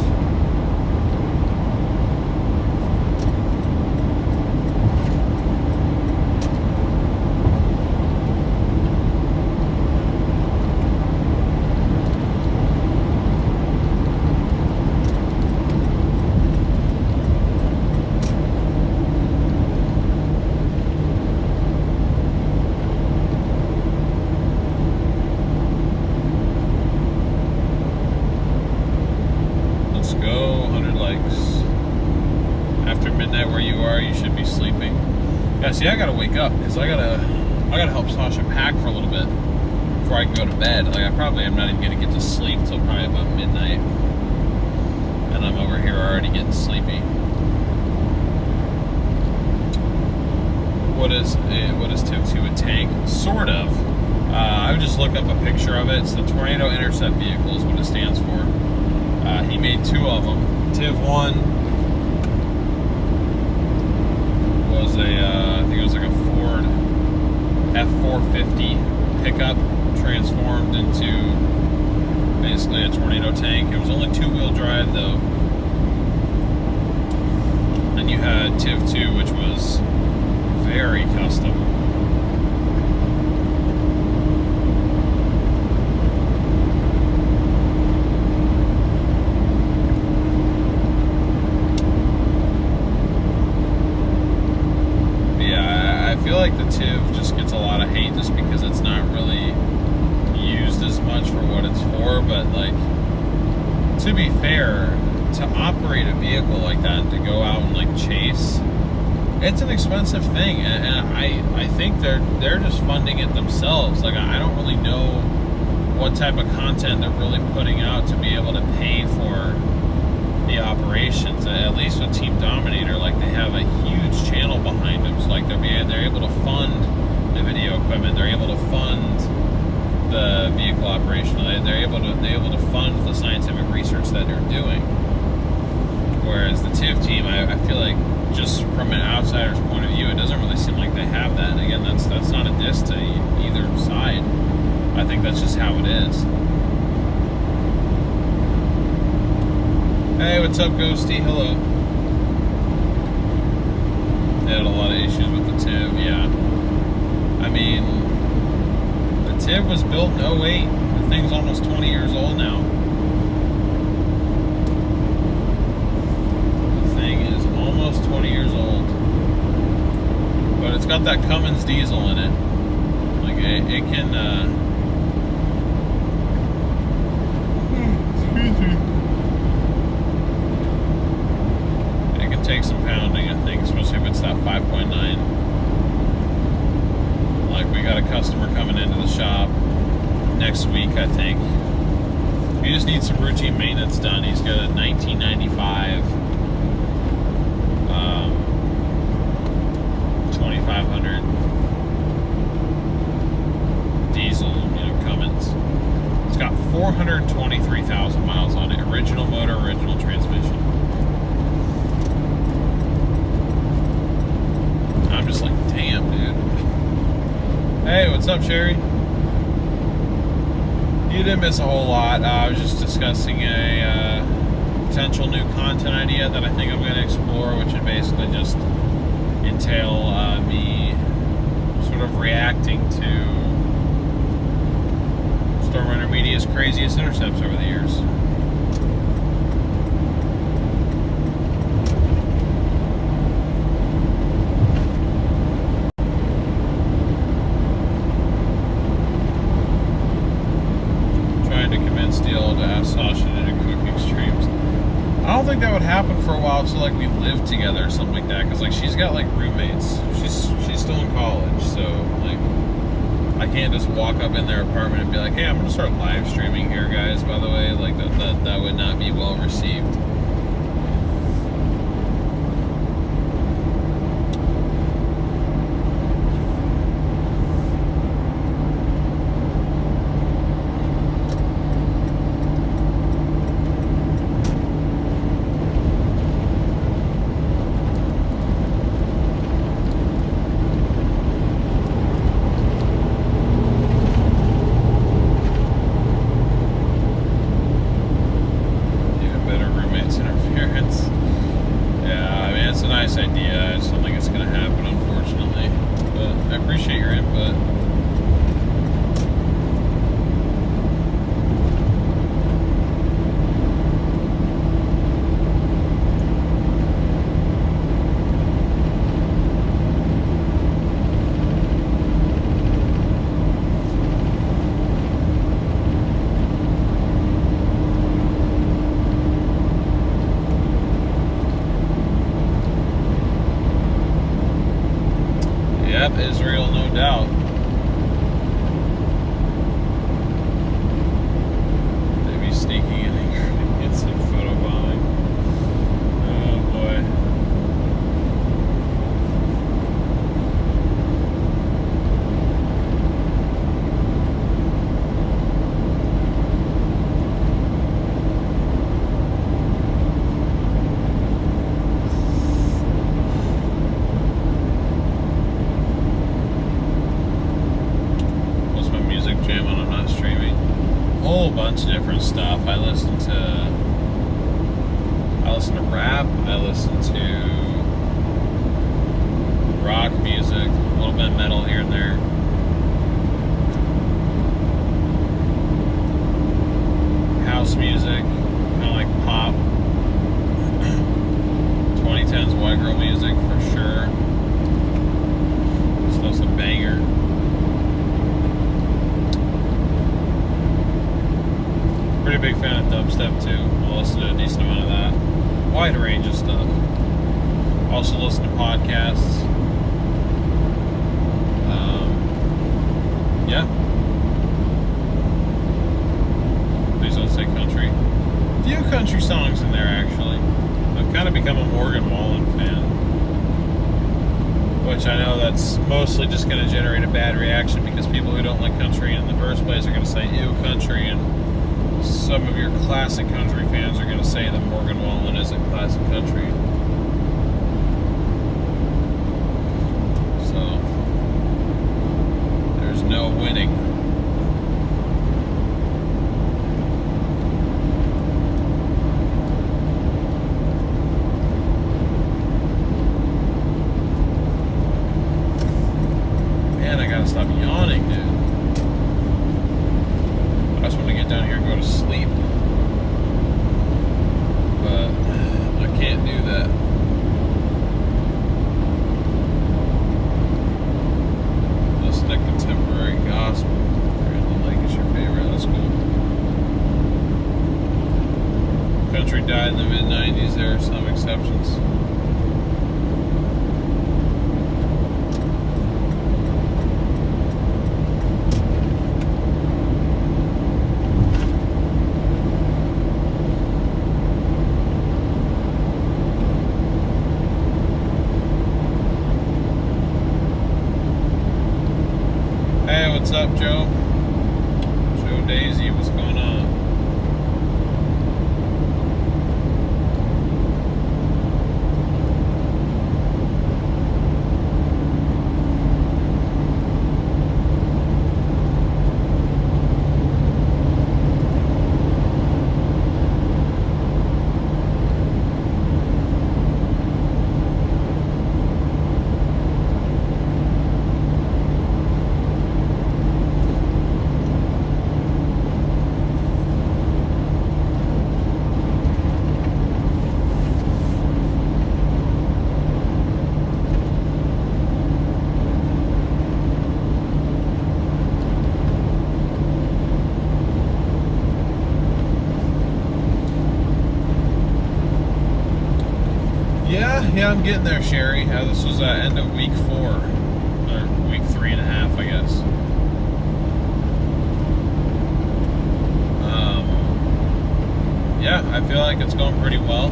because I gotta help Sasha pack for a little bit before I can go to bed. Like, I probably am not even gonna get to sleep till probably about midnight, and I'm over here already getting sleepy. What is TIV 2 a tank? Sort of. I would just look up a picture of it. It's the Tornado Intercept vehicle is what it stands for. He made 2 of them. TIV 1 was I think it was like a Ford F450 pickup transformed into basically a tornado tank. It was only 2-wheel drive though. Then you had TIV 2, which was very custom. I feel like the TIV just gets a lot of hate just because it's not really used as much for what it's for, but like, to be fair, to operate a vehicle like that and to go out and like chase, it's an expensive thing, and I think they're just funding it themselves. Like, I don't really know what type of content they're really putting out to be able to pay for the operations. At least with Team Dominator, like, they have a huge channel behind them, so like they're able to fund the video equipment, they're able to fund the vehicle operation, they're able to fund the scientific research that they're doing. Whereas the TIV team, I feel like, just from an outsider's point of view, it doesn't really seem like they have that. And again, that's not a diss to either side. I think that's just how it is. Hey, what's up, Ghosty? Hello. They had a lot of issues with the TIV, yeah. I mean, the TIV was built in 08. The thing's almost 20 years old now. The thing is almost 20 years old. But it's got that Cummins diesel in it. Like, it can, excuse me. Take some pounding, I think, especially if it's that 5.9. Like, we got a customer coming into the shop next week, I think. He just needs some routine maintenance done. He's got a 1995 2500 diesel, Cummins. It's got 423,000 miles on it. Original motor, original transmission. I'm just like, damn, dude. Hey, what's up, Sherry? You didn't miss a whole lot. I was just discussing a potential new content idea that I think I'm going to explore, which would basically just entail me sort of reacting to Stormrunner Media's craziest intercepts over the years. Sasha to do cooking streams. I don't think that would happen for a while until like we live together or something like that, because like she's got like roommates. She's still in college, so like I can't just walk up in their apartment and be like, hey, I'm gonna start live streaming here, guys, by the way. Like that would not be well received. Israel whole bunch of different stuff. I listen to rap. I listen to rock music, a little bit of metal here and there. House music, kind of like pop. 2010s white girl music for sure. Still some banger. Pretty big fan of dubstep too. I'll listen to a decent amount of that. Wide range of stuff. Also listen to podcasts. Yeah. Please don't say country. A few country songs in there actually. I've kind of become a Morgan Wallen fan. Which I know that's mostly just going to generate a bad reaction because people who don't like country in the first place are going to say, ew, country, and some of your classic country fans are going to say that Morgan Wallen isn't classic country. So, there's no winning. Man, I gotta stop yawning, dude. I just want to get down here and go to sleep. But I can't do that. Listen to contemporary gospel. Brandon Lake is your favorite. That's cool. Country died in the mid-90s. There are some exceptions. Hey, what's up, Joe? Joe Daisy, what's going on? Yeah, I'm getting there, Sherry. This was end of week 4, or week 3.5, I guess. Yeah, I feel like it's going pretty well. I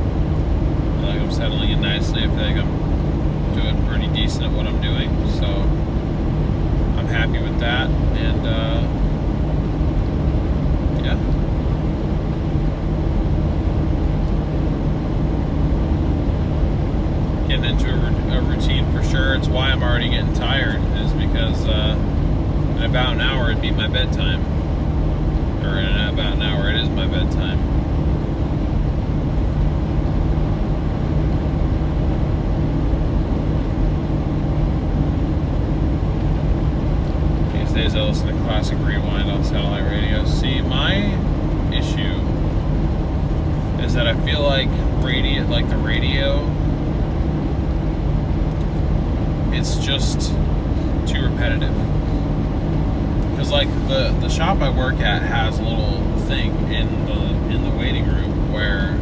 feel like I'm settling in nicely. I feel like I'm doing pretty decent at what I'm doing, so I'm happy with that. And yeah. Getting into a routine for sure. It's why I'm already getting tired, is because in about an hour it'd be my bedtime. Or in about an hour it is my bedtime. These days I listen to Classic Rewind on satellite radio. See, my issue is that I feel like the radio, it's just too repetitive. Because like the shop I work at has a little thing in the waiting room where,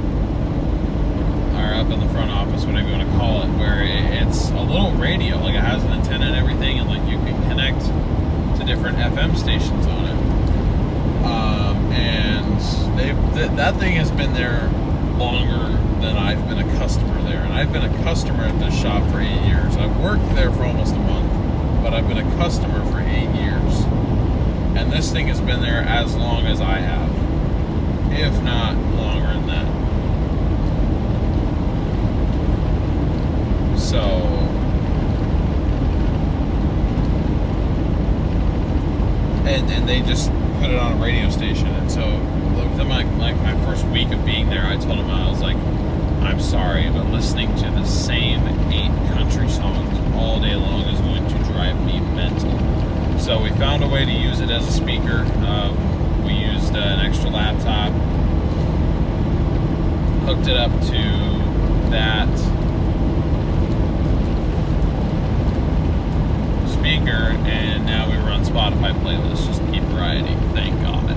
or up in the front office, whatever you want to call it, where it's a little radio, like it has an antenna and everything, and like you can connect to different FM stations on it. And that thing has been there longer than I've been a customer there, and I've been a customer at this shop for 8 years. I've worked there for almost a month, but I've been a customer for 8 years, and this thing has been there as long as I have, if not longer than that. So and they just put it on a radio station. And so within my first week of being there, I told him, I was like, I'm sorry, but listening to the same 8 country songs all day long is going to drive me mental. So we found a way to use it as a speaker. We used an extra laptop, hooked it up to that speaker, and now we run Spotify playlists just to keep variety, thank God.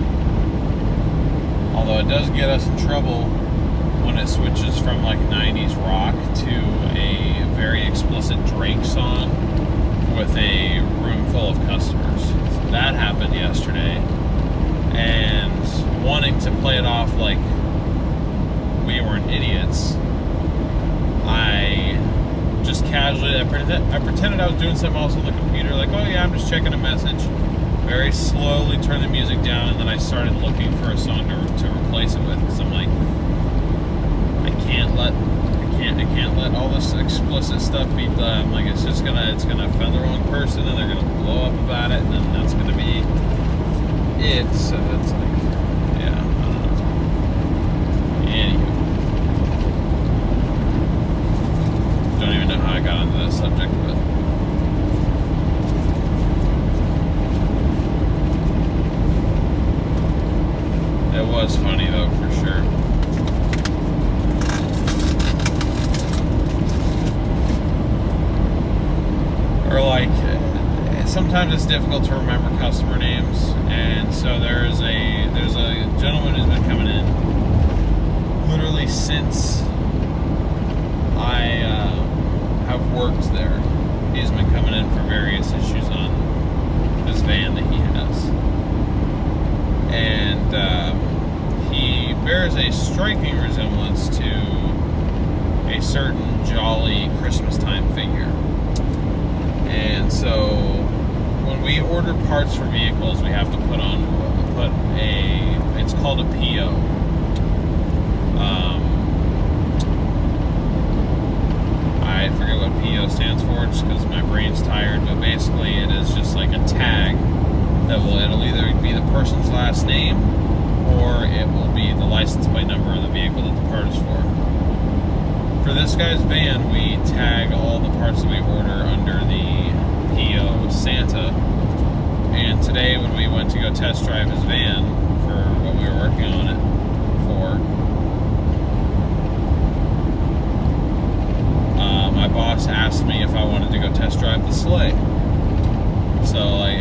Although it does get us in trouble when it switches from like 90s rock to a very explicit Drake song with a room full of customers. So that happened yesterday, and wanting to play it off like we weren't idiots, I just casually, I pretended I was doing something else on the computer, like, oh yeah, I'm just checking a message. Very slowly turned the music down, and then I started looking for a song to replace it with, because I'm like, I can't let all this explicit stuff be done. Like, it's gonna offend the wrong person, and they're gonna blow up about it, and then that's gonna be it. So it's like, yeah, I don't know. Anywho, don't even know how I got onto this subject, but it was funny though, for sure. Or like, sometimes it's difficult to remember customer names, and so there's a gentleman who's been coming in literally since I have worked there. He's been coming in for various issues on this van that he has, and he bears a striking resemblance to a certain jolly Christmas time figure. And so when we order parts for vehicles, we have to put it's called a PO. I forget what PO stands for just because my brain's tired, but basically it is just like a tag it'll either be the person's last name or it will be the license plate number of the vehicle that the part is for. For this guy's van, we tag all the parts that we order under the PO Santa. And today, when we went to go test drive his van for what we were working on it for, my boss asked me if I wanted to go test drive the sleigh. So, like,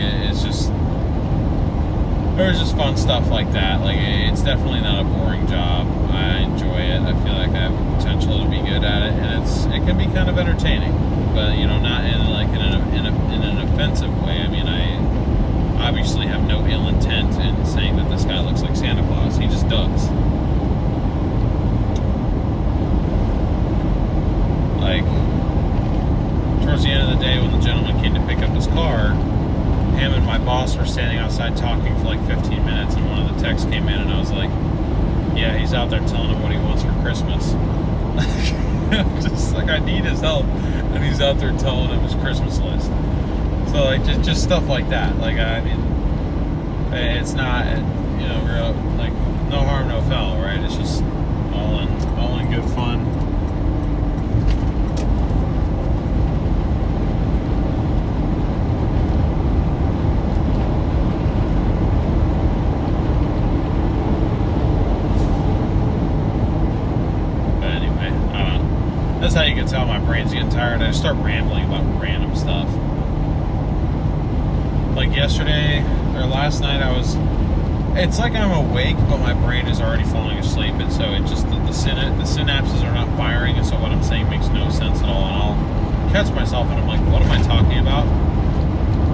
there's just fun stuff like that. Like, it's definitely not a boring job. I enjoy it. I feel like I have the potential to be good at it, and it can be kind of entertaining, but not in an offensive way. I mean, I obviously have no ill intent in saying that this guy looks like Santa Claus. He just does. Like, towards the end of the day, when the gentleman came to pick up his car, him and my boss were standing outside talking for like 15 minutes, and one of the texts came in, and I was like, yeah, he's out there telling him what he wants for Christmas. Just like, I need his help, and he's out there telling him his Christmas list. So like, just stuff like that. Like, I mean, it's not, real, like, no harm, no foul, right? It's just all in good fun. That's how you can tell my brain's getting tired. I just start rambling about random stuff. Like yesterday, or last night, it's like I'm awake, but my brain is already falling asleep, and so it just, the synapses are not firing, and so what I'm saying makes no sense at all, and I'll catch myself, and I'm like, what am I talking about?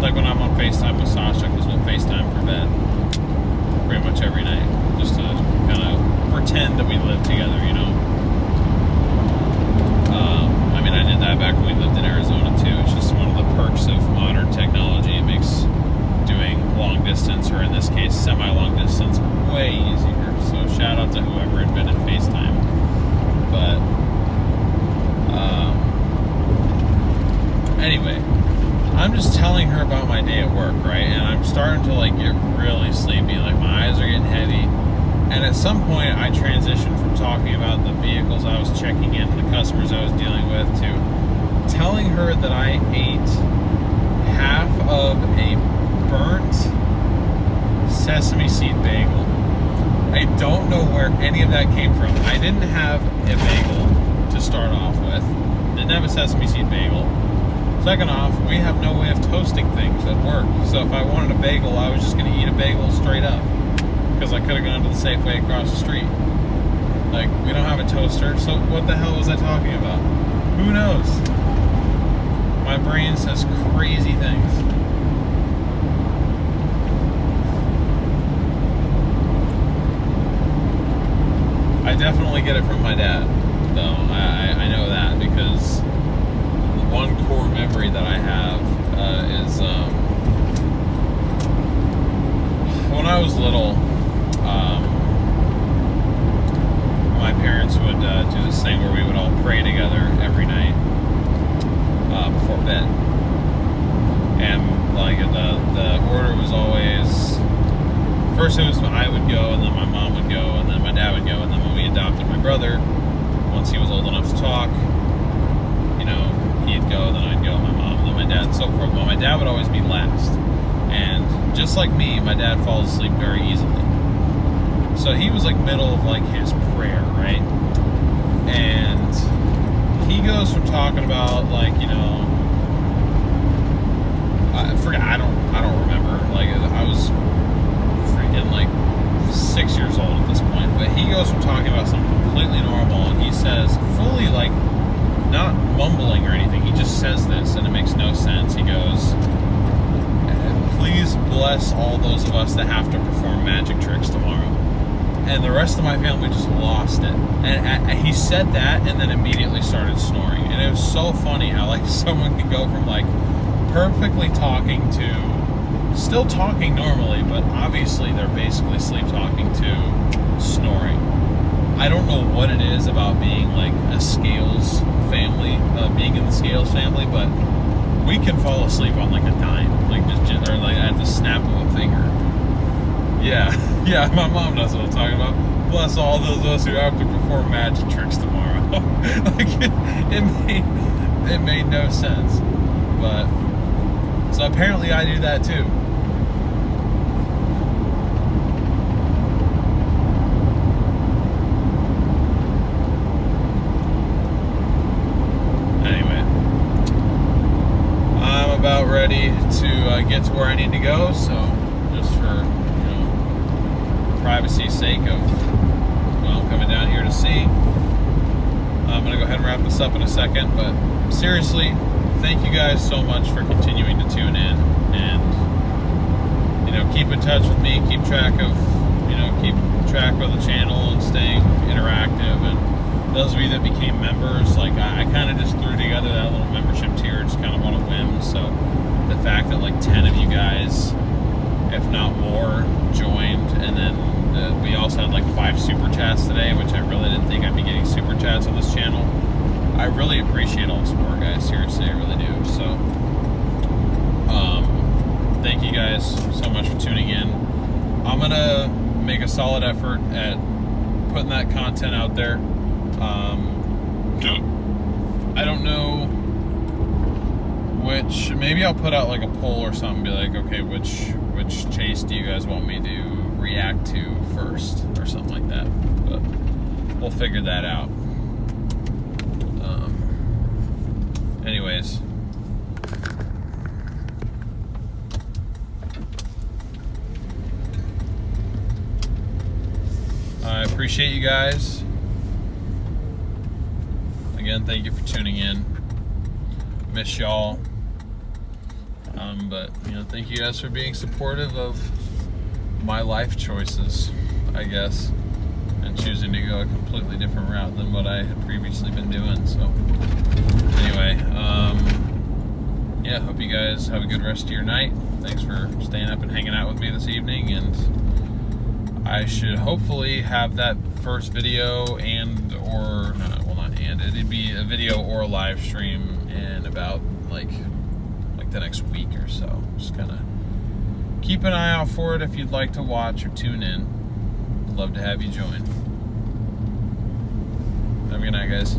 Like when I'm on FaceTime with Sasha, because we'll FaceTime for bed pretty much every night, just to kind of pretend that we live together, I mean, I did that back when we lived in Arizona too. It's just one of the perks of modern technology. It makes doing long distance, or in this case, semi-long distance, way easier. So shout out to whoever invented FaceTime. But anyway, I'm just telling her about my day at work, right? And I'm starting to like get really sleepy. Like my eyes are getting heavy. And at some point, I transitioned from talking about the vehicles I was checking in, the customers I was dealing with, to telling her that I ate half of a burnt sesame seed bagel. I don't know where any of that came from. I didn't have a bagel to start off with. Didn't have a sesame seed bagel. Second off, we have no way of toasting things at work. So if I wanted a bagel, I was just going to eat a bagel straight up. Because I could have gone to the Safeway across the street. Like, we don't have a toaster, so what the hell was I talking about? Who knows? My brain says crazy things. I definitely get it from my dad, though. I know that, because the one core memory that I have is when I was little, my parents would do this thing where we would all pray together every night before bed. And like the order was always, first it was I would go, and then my mom would go, and then my dad would go, and then when we adopted my brother, once he was old enough to talk, you know, he'd go, then I'd go, my mom, and then my dad, and so forth. Well, my dad would always be last. And just like me, my dad falls asleep very easily. So he was like middle of like his prayer, right? And he goes from talking about like, you know, I forget, I don't remember. Like I was freaking like 6 years old at this point. But he goes from talking about something completely normal, and he says, fully like not mumbling or anything, he just says this and it makes no sense. He goes, please bless all those of us that have to perform magic tricks tomorrow. And the rest of my family just lost it. And he said that and then immediately started snoring. And it was so funny how like someone could go from like perfectly talking to still talking normally, but obviously they're basically sleep talking to snoring. I don't know what it is about being like a Scales family, being in the Scales family, but we can fall asleep on like a dime, like just or like at the snap of a finger. Yeah, my mom knows what I'm talking about. Bless all those of us who have to perform magic tricks tomorrow. Like it made no sense, but so apparently I do that too. About ready to get to where I need to go, so just for, you know, privacy's sake of, well, I'm coming down here to see. I'm gonna go ahead and wrap this up in a second, but seriously, thank you guys so much for continuing to tune in and, you know, keep in touch with me, keep track of the channel and staying interactive. And those of you that became members, like I kind of just threw together that little membership tier just kind of on a whim. So the fact that like 10 of you guys, if not more, joined, and then we also had like 5 super chats today, which I really didn't think I'd be getting super chats on this channel. I really appreciate all the support, guys. Seriously, I really do. So thank you guys so much for tuning in. I'm gonna make a solid effort at putting that content out there. I don't know which, maybe I'll put out like a poll or something, be like, okay, which chase do you guys want me to react to first or something like that, but we'll figure that out. Anyways, I appreciate you guys. Again, thank you for tuning in. Miss y'all. But, you know, thank you guys for being supportive of my life choices, I guess, and choosing to go a completely different route than what I had previously been doing. So, anyway, yeah, hope you guys have a good rest of your night. Thanks for staying up and hanging out with me this evening, and I should hopefully have that first video it'd be a video or a live stream in about like the next week or so. Just kind of keep an eye out for it if you'd like to watch or tune in. Love to have you join. Have a good night, guys.